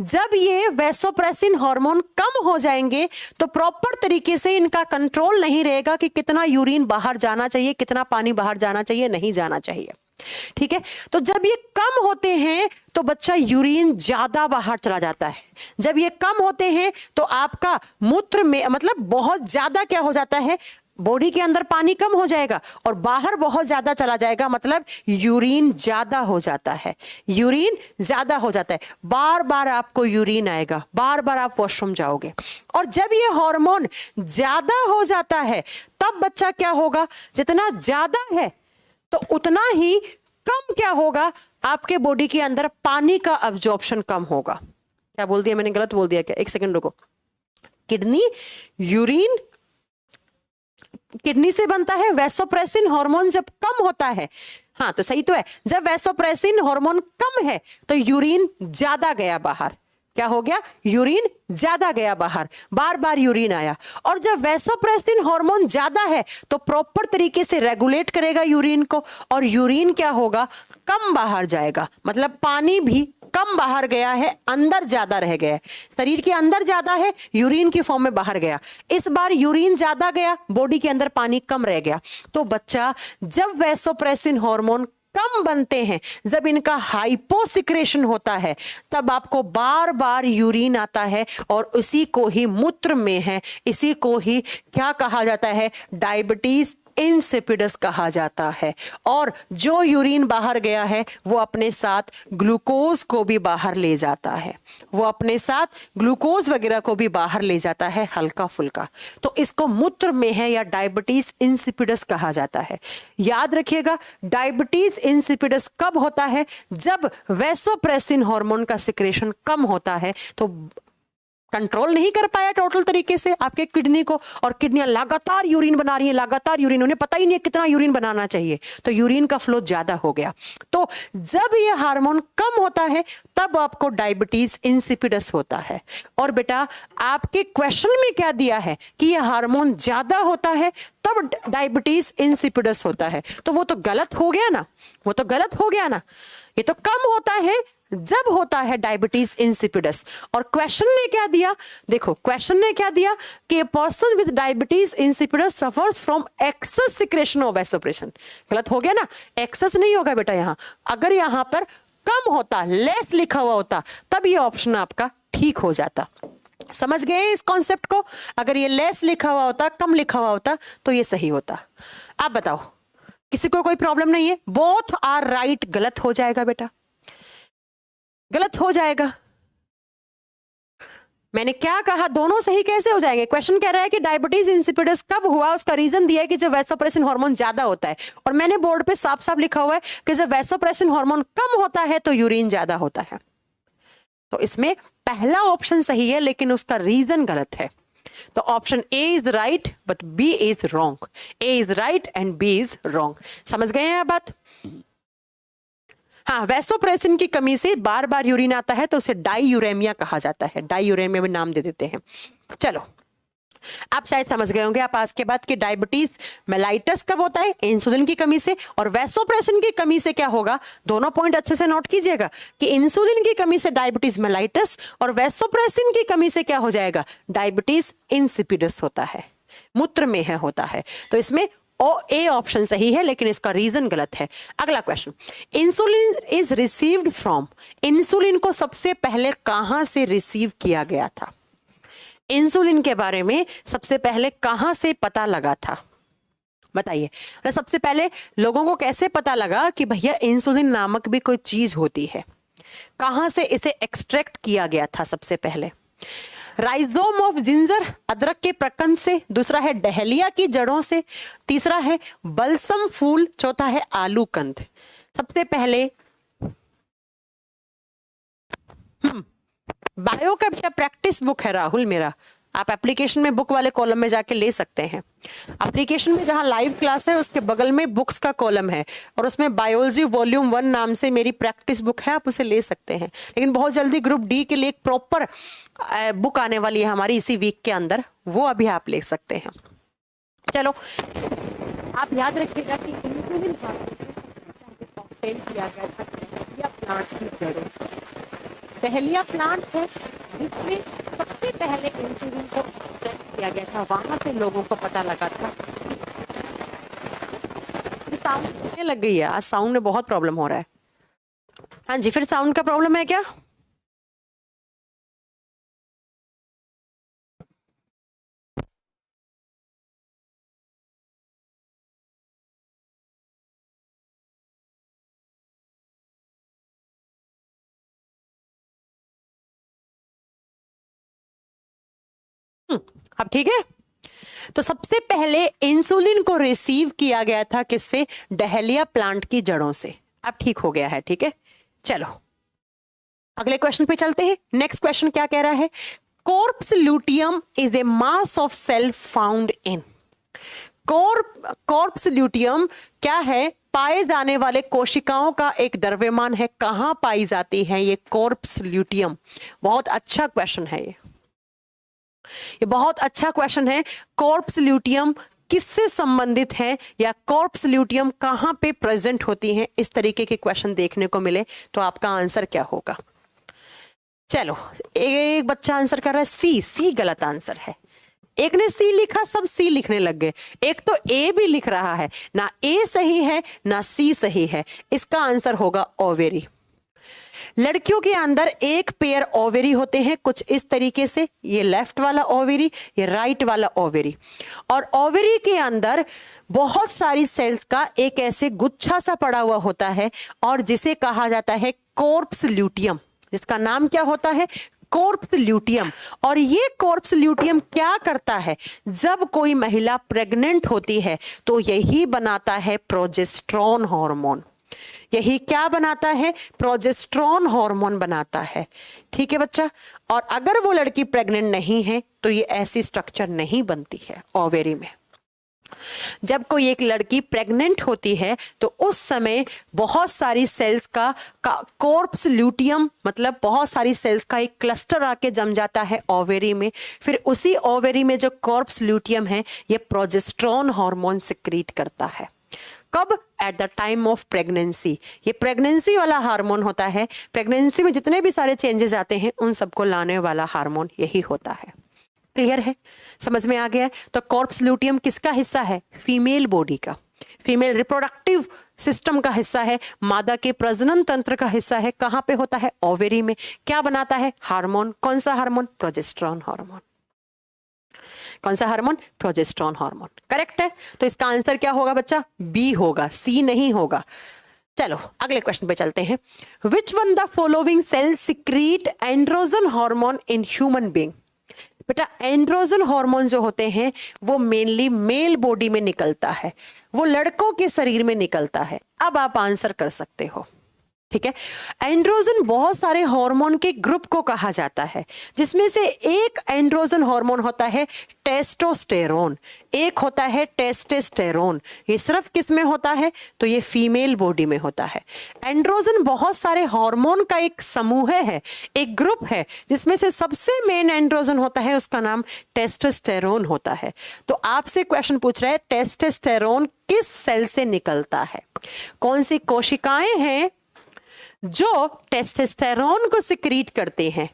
जब ये वैसोप्रेसिन हार्मोन कम हो जाएंगे तो प्रॉपर तरीके से इनका कंट्रोल नहीं रहेगा कि कितना यूरिन बाहर जाना चाहिए, कितना पानी बाहर जाना चाहिए, नहीं जाना चाहिए। ठीक है, तो जब ये कम होते हैं तो बच्चा यूरिन ज्यादा बाहर चला जाता है। जब ये कम होते हैं तो आपका मूत्र में मतलब बहुत ज्यादा क्या हो जाता है? बॉडी के अंदर पानी कम हो जाएगा और बाहर बहुत ज्यादा चला जाएगा, मतलब यूरिन ज्यादा हो जाता है, यूरिन ज्यादा हो जाता है, बार बार आपको यूरिन आएगा, बार बार आप वॉशरूम जाओगे। और जब ये हार्मोन ज्यादा हो जाता है तब बच्चा क्या होगा, जितना ज्यादा है तो उतना ही कम क्या होगा, आपके बॉडी के अंदर पानी का अब्जॉर्प्शन कम होगा। क्या बोल दिया मैंने, गलत बोल दिया क्या? एक सेकंड रुको। किडनी यूरिन, किडनी से बनता है वैसोप्रेसिन हार्मोन जब कम होता है, हाँ तो सही तो है, जब वैसोप्रेसिन हार्मोन कम है तो यूरिन ज्यादा गया बाहर, क्या हो गया, यूरिन ज्यादा गया बाहर, बार बार यूरिन आया। और जब वैसोप्रेसिन हार्मोन ज्यादा है तो प्रॉपर तरीके से रेगुलेट करेगा यूरिन को, और यूरिन क्या होगा, कम बाहर जाएगा, मतलब पानी भी कम बाहर गया है, अंदर ज्यादा रह गया है, शरीर के अंदर ज्यादा है, यूरिन की फॉर्म में बाहर गया। इस बार यूरिन ज्यादा गया, बॉडी के अंदर पानी कम रह गया। तो बच्चा जब वैसोप्रेसिन हार्मोन कम बनते हैं, जब इनका हाइपोसिक्रेशन होता है, तब आपको बार बार यूरिन आता है, और इसी को ही मूत्र में है, इसी को ही क्या कहा जाता है, डायबिटीज इंसिपिडस कहा जाता है। और जो यूरिन बाहर गया है वो अपने साथ ग्लूकोज को भी बाहर ले जाता है, वो अपने साथ ग्लूकोज वगैरह को भी बाहर ले जाता है हल्का फुल्का। तो इसको मूत्र में है या डायबिटीज इंसिपिडस कहा जाता है। याद रखिएगा, डायबिटीज इंसिपिडस कब होता है, जब वैसोप्रेसिन हार्मोन का सिक्रेशन कम होता है, तो कंट्रोल नहीं कर पाया टोटल तरीके से आपके किडनी को, और किडनियां लगातार यूरिन बना रही है, लगातार यूरिन, उन्हें पता ही नहीं है कितना यूरिन बनाना चाहिए, तो यूरिन का फ्लो ज्यादा हो गया। तो जब ये हार्मोन कम होता है तब आपको डायबिटीज इंसिपिडस होता है। और बेटा आपके क्वेश्चन में क्या दिया है कि ये हार्मोन ज्यादा होता है तब डायबिटीज इंसिपिडस होता है, तो वो तो गलत हो गया ना, वो तो गलत हो गया ना। ये तो कम होता है जब होता है डायबिटीज इंसिपिडस। और क्वेश्चन ने क्या दिया, देखो क्वेश्चन ने क्या दिया कि a person with diabetes insipidus suffers from excess secretion of vasopressin. गलत हो गया ना, एक्सेस नहीं होगा बेटा यहाँ। अगर यहाँ पर कम होता, लेस लिखा हुआ होता, तब ये ऑप्शन आपका ठीक हो जाता। समझ गए इस कॉन्सेप्ट को? अगर ये लेस लिखा हुआ होता, कम लिखा हुआ होता, तो ये सही होता। आप बताओ, किसी को कोई प्रॉब्लम नहीं है? बोथ आर राइट गलत हो जाएगा बेटा, गलत हो जाएगा। मैंने क्या कहा, दोनों सही कैसे हो जाएंगे? क्वेश्चन कह रहा है कि डायबिटीज इंसिपिडस कब हुआ, उसका रीजन दिया है कि जब वैसोप्रेसिन हार्मोन ज्यादा होता है, और मैंने बोर्ड पे साफ साफ लिखा हुआ है कि जब वैसोप्रेसिन हार्मोन कम होता है तो यूरिन ज्यादा होता है। तो इसमें पहला ऑप्शन सही है लेकिन उसका रीजन गलत है। तो option A is right but B is wrong. A is right and B is wrong. समझ गए हैं बात? हाँ, वैसोप्रेसिन की कमी से बार बार यूरिन आता है तो उसे डाईयूरेमिया कहा जाता है, डाईयूरेमिया में नाम दे देते हैं। चलो, आप शायद समझ गए होंगे आप आज के बाद कि डायबिटीज मेलाइटस कब होता है, इंसुलिन की कमी से, और वैसोप्रेसिन की कमी से क्या होगा। दोनों पॉइंट अच्छे से नोट कीजिएगा कि इंसुलिन की कमी से डायबिटीज मेलाइटस, और वैसोप्रेसिन की कमी से क्या हो जाएगा, डायबिटीज इंसिपिडस होता है, मूत्र में है होता है। तो इसमें ए ऑप्शन सही है लेकिन इसका रीजन गलत है। अगला question, insulin is received from, insulin को सबसे पहले कहां से रिसीव किया गया था? इंसुलिन के बारे में सबसे पहले कहां से पता लगा था, बताइए। सबसे पहले लोगों को कैसे पता लगा कि भैया इंसुलिन नामक भी कोई चीज होती है? कहां से इसे एक्सट्रैक्ट किया गया था सबसे पहले? राइजोम ऑफ जिंजर, अदरक के प्रकंद से, दूसरा है डहेलिया की जड़ों से, तीसरा है बलसम फूल, चौथा है आलू कंद। सबसे पहले बायो का बेटा प्रैक्टिस बुक है राहुल मेरा, आप एप्लीकेशन में बुक वाले कॉलम में जाके ले सकते हैं। एप्लीकेशन में जहां लाइव क्लास है उसके बगल में बुक्स का कॉलम है और उसमें बायोलॉजी वॉल्यूम 1 नाम से मेरी प्रैक्टिस बुक है, आप उसे ले सकते हैं। लेकिन बहुत जल्दी ग्रुप डी के लिए एक प्रॉपर बुक आने वाली है हमारी इसी वीक के अंदर, वो अभी आप ले सकते हैं। चलो, आप याद रखिएगा कि इंसुलिन कॉकटेल किया गया था डहेलिया प्लांट की जड़ों से। डहेलिया प्लांट है जिसमें सबसे पहले इंसुलिन को एक्सट्रैक्ट किया गया था, वहां से लोगों को पता लगा था। साउंड लग गई है, आज साउंड में बहुत प्रॉब्लम हो रहा है। हाँ जी, फिर साउंड का प्रॉब्लम है क्या? अब ठीक है। तो सबसे पहले इंसुलिन को रिसीव किया गया था किससे? डहेलिया प्लांट की जड़ों से। अब ठीक हो गया है, ठीक है। चलो अगले क्वेश्चन पे चलते हैं। नेक्स्ट क्वेश्चन क्या कह रहा है? Corpus luteum is a mass of cell found in. Corpus luteum क्या है? पाए जाने वाले कोशिकाओं का एक द्रव्यमान है। कहां पाई जाती है ये कॉर्प्स ल्यूटियम? बहुत अच्छा क्वेश्चन है ये बहुत अच्छा क्वेश्चन है। कॉर्प्स ल्यूटियम किससे संबंधित है या कॉर्प्स ल्यूटियम कहां पे प्रेजेंट होती है? इस तरीके के क्वेश्चन देखने को मिले तो आपका आंसर क्या होगा? चलो एक बच्चा आंसर कर रहा है सी। सी गलत आंसर है। एक ने सी लिखा, सब सी लिखने लग गए। एक तो ए भी लिख रहा है, ना ए सही है ना सी सही है। इसका आंसर होगा ओवेरी। लड़कियों के अंदर एक पेयर ओवेरी होते हैं कुछ इस तरीके से, ये लेफ्ट वाला ओवेरी, ये राइट वाला ओवेरी। और ओवेरी के अंदर बहुत सारी सेल्स का एक ऐसे गुच्छा सा पड़ा हुआ होता है और जिसे कहा जाता है कॉर्प्स ल्यूटियम, जिसका नाम क्या होता है? Corpus luteum. और ये कॉर्प्स ल्यूटियम क्या करता है? जब कोई महिला प्रेग्नेंट होती है तो यही बनाता है प्रोजेस्टेरोन हार्मोन। यही क्या बनाता है? प्रोजेस्टेरोन हार्मोन बनाता है। ठीक है बच्चा। और अगर वो लड़की प्रेग्नेंट नहीं है तो ये ऐसी स्ट्रक्चर नहीं बनती है ओवेरी में। जब कोई एक लड़की प्रेग्नेंट होती है तो उस समय बहुत सारी सेल्स का कॉर्प्स ल्यूटियम मतलब बहुत सारी सेल्स का एक क्लस्टर आके जम जाता है ओवेरी में। फिर उसी ओवेरी में जो कॉर्प्स ल्यूटियम है ये प्रोजेस्टेरोन हार्मोन सिक्रीट करता है। कब? At the time of pregnancy. ये प्रेगनेंसी वाला हार्मोन होता है। प्रेगनेंसी में जितने भी सारे चेंजेस आते हैं उन सबको लाने वाला हार्मोन यही होता है। क्लियर है? समझ में आ गया है? तो कॉर्प्स ल्यूटियम किसका हिस्सा है? फीमेल बॉडी का, फीमेल रिप्रोडक्टिव सिस्टम का हिस्सा है, मादा के प्रजनन तंत्र का हिस्सा है। कहां पे होता है? ओवेरी में। क्या बनाता है? हार्मोन। कौन सा हार्मोन? Progesterone hormone. कौन सा हार्मोन? Progesterone hormone. करेक्ट है। तो इसका आंसर क्या होगा बच्चा? बी होगा, सी नहीं होगा। चलो अगले क्वेश्चन पे चलते हैं। Which one the following cell secrete androgen hormone in human being? बेटा एंड्रोजन हार्मोन जो होते हैं वो मेनली मेल बॉडी में निकलता है, वो लड़कों के शरीर में निकलता है। अब आप आंसर कर सकते हो। ठीक है। एंड्रोजन बहुत सारे हार्मोन के ग्रुप को कहा जाता है, जिसमें से एक एंड्रोजन हार्मोन होता है टेस्टोस्टेरोन, एक होता है टेस्टेस्टेरोन। ये सिर्फ किस में होता है? तो ये फीमेल बॉडी में होता है। एंड्रोजन बहुत सारे हार्मोन का एक समूह है, एक ग्रुप है, जिसमें से सबसे मेन एंड्रोजन होता है, उसका नाम टेस्टोस्टेरोन होता है। तो आपसे क्वेश्चन पूछ रहा है टेस्टोस्टेरोन किस सेल से निकलता है? कौन सी कोशिकाएं हैं जो टेस्टोस्टेरोन को सिक्रीट करते हैं?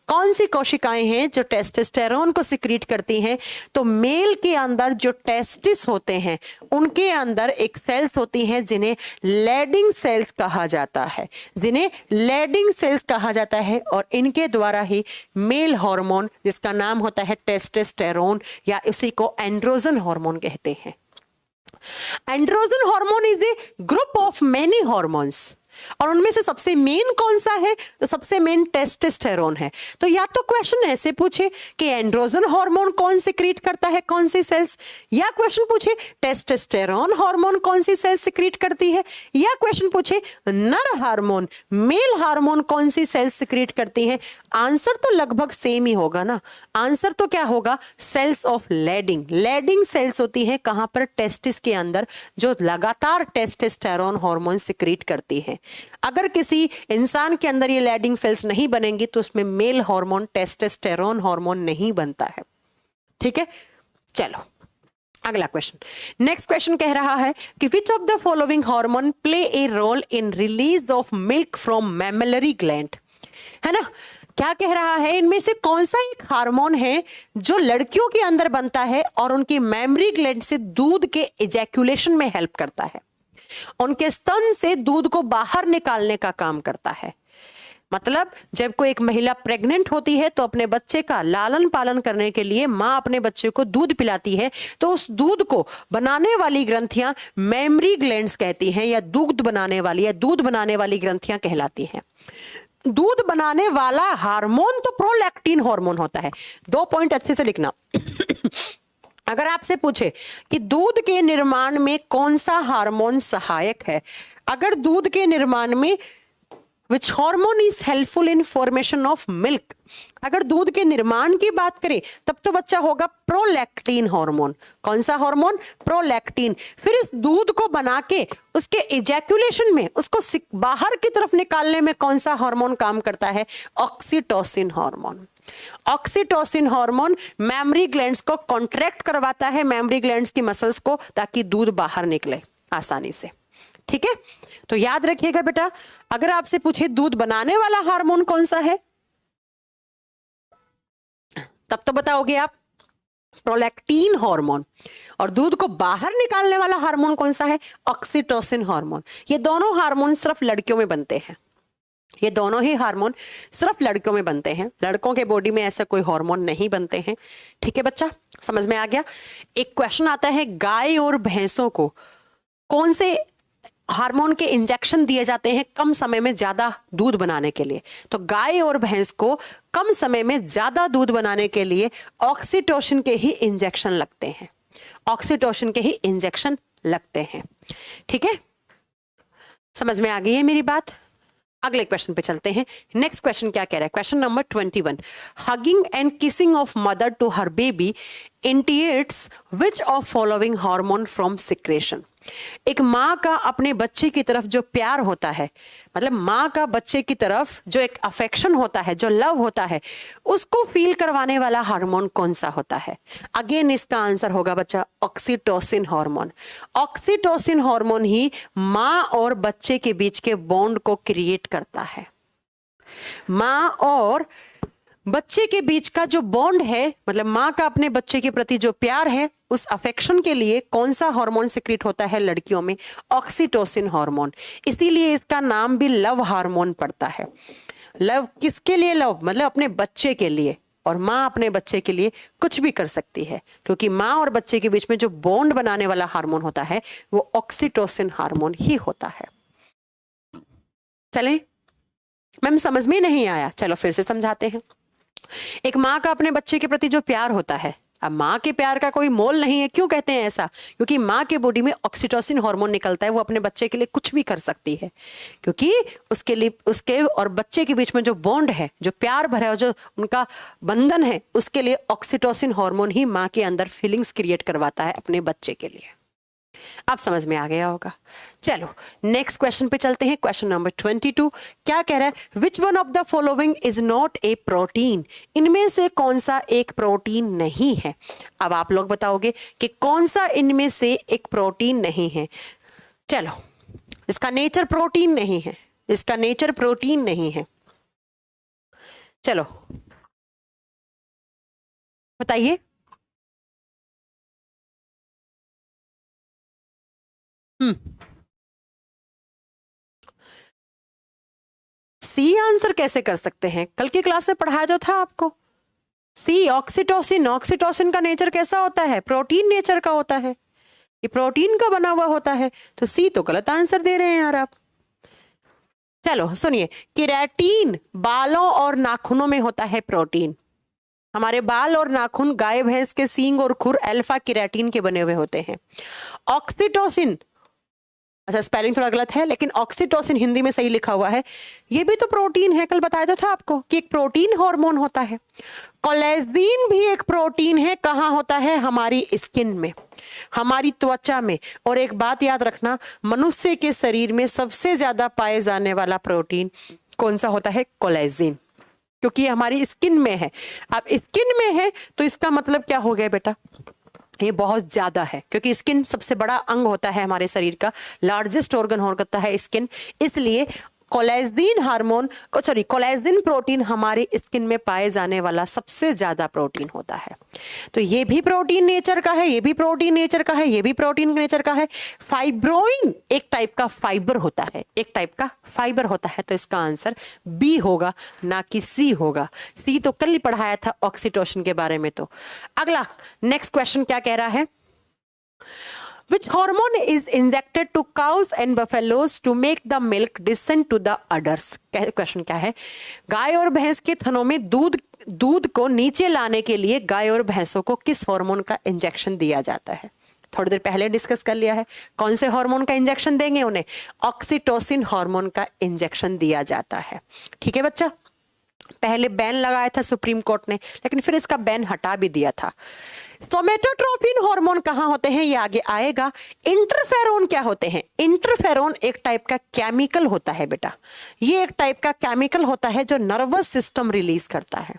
कौन सी कोशिकाएं हैं जो टेस्टोस्टेरोन को सिक्रीट करती हैं? तो मेल के अंदर जो टेस्टिस होते हैं उनके अंदर एक सेल्स होती हैं जिन्हें लैडिंग सेल्स कहा जाता है, जिन्हें लैडिंग सेल्स कहा जाता है। और इनके द्वारा ही मेल हार्मोन जिसका नाम होता है टेस्टोस्टेरोन या उसी को एंड्रोजन हार्मोन कहते हैं। Androgen hormone is a group of many hormones और उनमें से सबसे मेन कौन सा है? तो सबसे मेन टेस्टोस्टेरोन है। तो या तो क्वेश्चन ऐसे पूछे कि एंड्रोजन हार्मोन कौन सिक्रीट करता है, कौन सी सेल्स, या क्वेश्चन पूछे टेस्टोस्टेरोन हार्मोन कौन सी सेल्स सिक्रीट करती है, या क्वेश्चन पूछे नर हार्मोन मेल हार्मोन कौन सी सेल्स सिक्रीट करती है। आंसर तो लगभग सेम ही होगा ना। आंसर तो क्या होगा? Cells of Leydig. Leydig cells होती है कहां पर? टेस्टिस के अंदर, जो लगातार टेस्टोस्टेरोन हार्मोन सिक्रीट करती है। अगर किसी इंसान के अंदर ये लैडिंग सेल्स नहीं बनेंगी तो उसमें मेल हार्मोन टेस्टोस्टेरोन हार्मोन नहीं बनता है। ठीक है। चलो अगला क्वेश्चन। नेक्स्ट क्वेश्चन कह रहा है कि which of the following hormone play a role in release of milk from mammary gland? है ना। क्या कह रहा है? इनमें से कौन सा एक हार्मोन है जो लड़कियों के अंदर बनता है और उनकी मैमरी ग्लैंड से दूध के इजैक्यूलेशन में हेल्प करता है, उनके स्तन से दूध को बाहर निकालने का काम करता है। मतलब जब कोई एक महिला प्रेग्नेंट होती है तो अपने बच्चे का लालन पालन करने के लिए मां अपने बच्चे को दूध पिलाती है, तो उस दूध को बनाने वाली ग्रंथियां मैमरी ग्लैंड्स कहती हैं, या दूध बनाने वाली ग्रंथियां कहलाती हैं। दूध बनाने वाला हार्मोन तो प्रोलैक्टिन हार्मोन होता है। 2 पॉइंट अच्छे से लिखना। अगर आपसे पूछे कि दूध के निर्माण में कौन सा हार्मोन सहायक है, अगर दूध के निर्माण में which hormone is helpful in formation of milk, अगर दूध के निर्माण की बात करें तब तो बच्चा होगा प्रोलैक्टिन हार्मोन। कौन सा हार्मोन? प्रोलैक्टिन। फिर इस दूध को बना के उसके इजैकुलेशन में उसको बाहर की तरफ निकालने में कौन सा हार्मोन काम करता है? Oxytocin hormone. Oxytocin hormone mammary glands को कॉन्ट्रैक्ट करवाता है, मेमोरी ग्लैंड्स की मसल्स को, ताकि दूध बाहर निकले आसानी से। ठीक है, तो याद रखिएगा बेटा, अगर आपसे पूछे दूध बनाने वाला हार्मोन कौन सा है, तब तो बताओगे आप प्रोलैक्टिन हार्मोन। और दूध को बाहर निकालने वाला हार्मोन कौन सा है? Oxytocin hormone. ये दोनों हार्मोन सिर्फ लड़कियों में बनते हैं, ये दोनों ही हार्मोन सिर्फ लड़कियों में बनते हैं, लड़कों के बॉडी में ऐसा कोई हार्मोन नहीं बनते हैं। ठीक है बच्चा, समझ में आ गया। एक क्वेश्चन आता है, गाय और भैंसों को कौन से हार्मोन के इंजेक्शन दिए जाते हैं कम समय में ज्यादा दूध बनाने के लिए? तो गाय और भैंस को कम समय में ज्यादा दूध बनाने के लिए ऑक्सीटोसिन के ही इंजेक्शन लगते हैं, ऑक्सीटोसिन के ही इंजेक्शन लगते हैं। ठीक है, समझ में आ गई है मेरी बात। अगले क्वेश्चन पे चलते हैं। नेक्स्ट क्वेश्चन क्या कह रहा है? Question number 21, hugging and kissing of mother to her baby indicates which of following hormone from secretion. एक माँ का अपने बच्चे की तरफ जो प्यार होता है, मतलब माँ का बच्चे की तरफ जो एक अफेक्शन होता है, जो लव होता है, उसको फील करवाने वाला हार्मोन कौन सा होता है? अगेन इसका आंसर होगा बच्चा ऑक्सीटोसिन हार्मोन। ऑक्सीटोसिन हार्मोन ही माँ और बच्चे के बीच के बॉन्ड को क्रिएट करता है। माँ और बच्चे के बीच का जो बॉन्ड है, मतलब माँ का अपने बच्चे के प्रति जो प्यार है, उस अफेक्शन के लिए कौन सा हार्मोन सिक्रीट होता है लड़कियों में? Oxytocin hormone. इसीलिए इसका नाम भी लव हार्मोन पड़ता है। लव किसके लिए? लव मतलब अपने बच्चे के लिए। और माँ अपने बच्चे के लिए कुछ भी कर सकती है, क्योंकि माँ और बच्चे के बीच में जो बॉन्ड बनाने वाला हार्मोन होता है वो ऑक्सीटोसिन हार्मोन ही होता है। चलें, मैम समझ में नहीं आया, चलो फिर से समझाते हैं। एक माँ का अपने बच्चे के प्रति जो प्यार होता है, अब माँ के प्यार का कोई मोल नहीं है। क्यों कहते हैं ऐसा? क्योंकि माँ के बॉडी में ऑक्सीटोसिन हार्मोन निकलता है, वो अपने बच्चे के लिए कुछ भी कर सकती है, क्योंकि उसके लिए, उसके और बच्चे के बीच में जो बॉन्ड है, जो प्यार भरा है, जो उनका बंधन है, उसके लिए ऑक्सीटोसिन हार्मोन ही माँ के अंदर फीलिंग्स क्रिएट करवाता है अपने बच्चे के लिए। आप समझ में आ गया होगा। चलो नेक्स्ट क्वेश्चन पे चलते हैं। क्वेश्चन नंबर 22 क्या कह रहा है? Which one of the following is not a protein. इनमें से कौन सा एक प्रोटीन नहीं है? अब आप लोग बताओगे कि कौन सा इनमें से एक प्रोटीन नहीं है। चलो, इसका नेचर प्रोटीन नहीं है, इसका नेचर प्रोटीन नहीं है। चलो बताइए। सी आंसर कैसे कर सकते हैं? कल की क्लास में पढ़ाया जो था आपको। सी ऑक्सीटोसिन। ऑक्सीटोसिन का नेचर कैसा होता है? प्रोटीन नेचर का होता है, ये प्रोटीन का बना हुआ होता है। तो सी तो गलत आंसर दे रहे हैं यार आप। चलो सुनिए, केराटिन बालों और नाखूनों में होता है प्रोटीन। हमारे बाल और नाखून, गाय भैंस के सींग और खुर अल्फा केराटिन के बने हुए होते हैं। ऑक्सीटोसिन, अच्छा स्पेलिंग थोड़ा गलत है, लेकिन ऑक्सीटोसिन हिंदी में सही लिखा हुआ है, ये भी तो प्रोटीन है। कल बताया था आपको कि एक प्रोटीन हार्मोन होता है। कोलेजन भी एक प्रोटीन है। कहाँ होता है? हमारी स्किन में, हमारी त्वचा में। और एक बात याद रखना, मनुष्य के शरीर में सबसे ज्यादा पाए जाने वाला प्रोटीन कौन सा होता है? कोलेजन, क्योंकि ये हमारी स्किन में है। अब स्किन में है तो इसका मतलब क्या हो गया बेटा? ये बहुत ज्यादा है, क्योंकि स्किन सबसे बड़ा अंग होता है हमारे शरीर का, लार्जेस्ट ऑर्गन होता है स्किन। इसलिए कोलेजन हार्मोन को, सॉरी, कोलेजन प्रोटीन हमारे स्किन में पाए जाने वाला सबसे ज्यादा प्रोटीन होता है। तो ये भी प्रोटीन नेचर का है, ये भी प्रोटीन नेचर का है, ये भी प्रोटीन नेचर का है। फाइब्रोइन एक टाइप का फाइबर होता है, एक टाइप का फाइबर होता है। तो इसका आंसर बी होगा, ना कि सी होगा। सी तो कल ही पढ़ाया था ऑक्सीटोसिन के बारे में। तो अगला नेक्स्ट क्वेश्चन क्या कह रहा है? Which hormone is injected to cows and buffaloes to make the milk descend to the udders? Question क्या है? गाय और भैंस के थनों में दूध को नीचे लाने के लिए गाय और भैंसों को किस हार्मोन का इंजेक्शन दिया जाता है? थोड़ी देर पहले डिस्कस कर लिया है। कौन से हार्मोन का इंजेक्शन देंगे उन्हें? ऑक्सीटोसिन हार्मोन का इंजेक्शन दिया जाता है। ठीक है बच्चा, पहले बैन लगाया था सुप्रीम कोर्ट ने, लेकिन फिर इसका बैन हटा भी दिया था। सोमेटोट्रोपिन हार्मोन कहां होते हैं, ये आगे आएगा। इंटरफेरोन क्या होते हैं? इंटरफेरोन एक टाइप का केमिकल होता है बेटा, ये एक टाइप का केमिकल होता है जो नर्वस सिस्टम रिलीज करता है,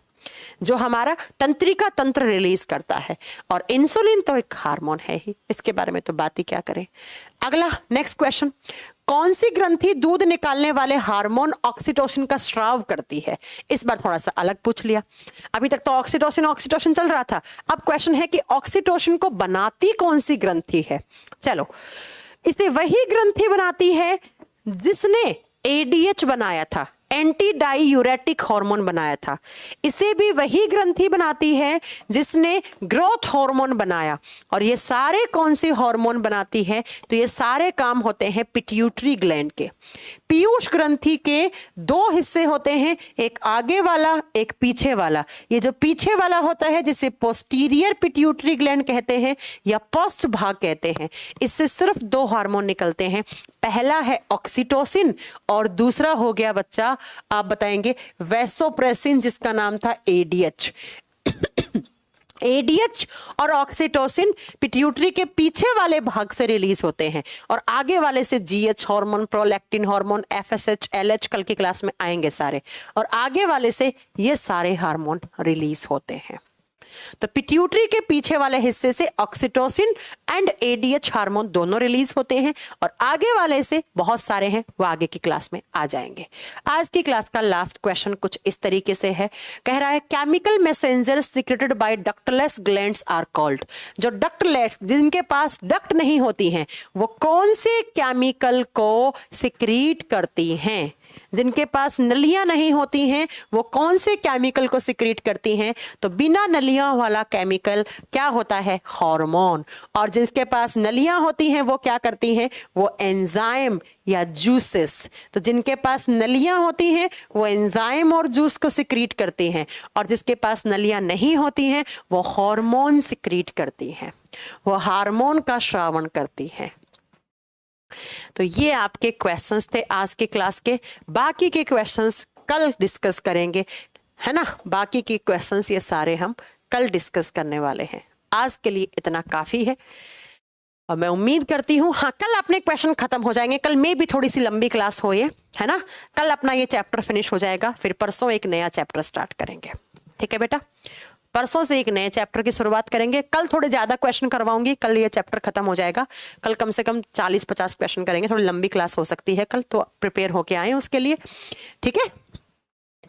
जो हमारा तंत्रिका तंत्र रिलीज करता है। और इंसुलिन तो एक हार्मोन है ही, इसके बारे में तो बात ही क्या करें। अगला नेक्स्ट क्वेश्चन, कौन सी ग्रंथि दूध निकालने वाले हार्मोन ऑक्सीटोसिन का स्राव करती है? इस बार थोड़ा सा अलग पूछ लिया। अभी तक तो ऑक्सीटोसिन चल रहा था, अब क्वेश्चन है कि ऑक्सीटोसिन को बनाती कौन सी ग्रंथि है? चलो, इसे वही ग्रंथि बनाती है जिसने एडीएच बनाया था, एंटी डाईयूरेटिक हार्मोन बनाया था। इसे भी वही ग्रंथि बनाती है जिसने ग्रोथ हार्मोन बनाया। और ये सारे कौन से हार्मोन बनाती है? तो ये सारे काम होते हैं पिट्यूटरी ग्लैंड के। पीयूष ग्रंथि के दो हिस्से होते हैं, एक आगे वाला, एक पीछे वाला। ये जो पीछे वाला होता है जिसे पोस्टीरियर पिट्यूटरी ग्लैंड कहते हैं या पोस्ट भाग कहते हैं, इससे सिर्फ दो हार्मोन निकलते हैं। पहला है ऑक्सीटोसिन और दूसरा हो गया बच्चा, आप बताएंगे, वैसोप्रेसिन, जिसका नाम था एडीएच। एडीएच और ऑक्सीटोसिन पिट्यूटरी के पीछे वाले भाग से रिलीज होते हैं और आगे वाले से GH hormone, prolactin hormone, FSH, LH कल की क्लास में आएंगे सारे, और आगे वाले से ये सारे हार्मोन रिलीज होते हैं। तो पिट्यूटरी के पीछे वाले हिस्से से ऑक्सीटोसिन एंड एडीएच हार्मोन दोनों रिलीज होते हैं और आगे वाले से बहुत सारे हैं, वो आगे की क्लास में आ जाएंगे। आज की क्लास का लास्ट क्वेश्चन कुछ इस तरीके से है, कह रहा है chemical messengers secreted by ductless glands are called. जो डक्टलेट्स, जिनके पास डक्ट नहीं होती हैं, वो कौन से केमिकल को सिक्रीट करती हैं? जिनके पास नलियां नहीं होती हैं, वो कौन से केमिकल को सिक्रीट करती हैं? तो बिना नलियां वाला केमिकल क्या होता है? हार्मोन। और जिसके पास नलियां होती हैं वो क्या करती हैं? वो एंजाइम या जूसेस। तो जिनके पास नलियां होती हैं वो एंजाइम और जूस को सिक्रीट करती हैं, और जिसके पास नलियां नहीं होती हैं वो हार्मोन सिक्रीट करती हैं, वो हार्मोन का श्रावण करती हैं। तो ये आपके क्वेश्चंस थे आज के क्लास के। बाकी के क्वेश्चंस कल डिस्कस करेंगे, है ना। बाकी के क्वेश्चंस ये सारे हम कल डिस्कस करने वाले हैं। आज के लिए इतना काफी है और मैं उम्मीद करती हूँ, हाँ, कल अपने क्वेश्चन खत्म हो जाएंगे। कल में भी थोड़ी सी लंबी क्लास हो, ये है ना। कल अपना ये चैप्टर फिनिश हो जाएगा, फिर परसों एक नया चैप्टर स्टार्ट करेंगे। ठीक है बेटा, परसों से एक नए चैप्टर की शुरुआत करेंगे। कल थोड़े ज्यादा क्वेश्चन करवाऊंगी, कल ये चैप्टर खत्म हो जाएगा। कल कम से कम 40-50 क्वेश्चन करेंगे, थोड़ी लंबी क्लास हो सकती है कल, तो प्रिपेयर होके आए उसके लिए। ठीक है,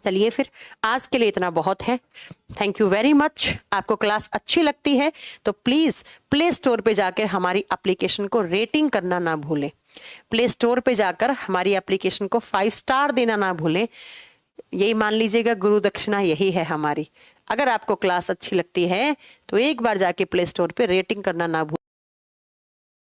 चलिए फिर आज के लिए इतना बहुत है। Thank you very much. आपको क्लास अच्छी लगती है तो प्लीज प्ले स्टोर पे जाकर हमारी एप्लीकेशन को रेटिंग करना ना भूलें। प्ले स्टोर पे जाकर हमारी एप्लीकेशन को 5 स्टार देना ना भूलें। यही मान लीजिएगा, गुरु दक्षिणा यही है हमारी। अगर आपको क्लास अच्छी लगती है तो एक बार जाके प्ले स्टोर पे रेटिंग करना ना भूलें।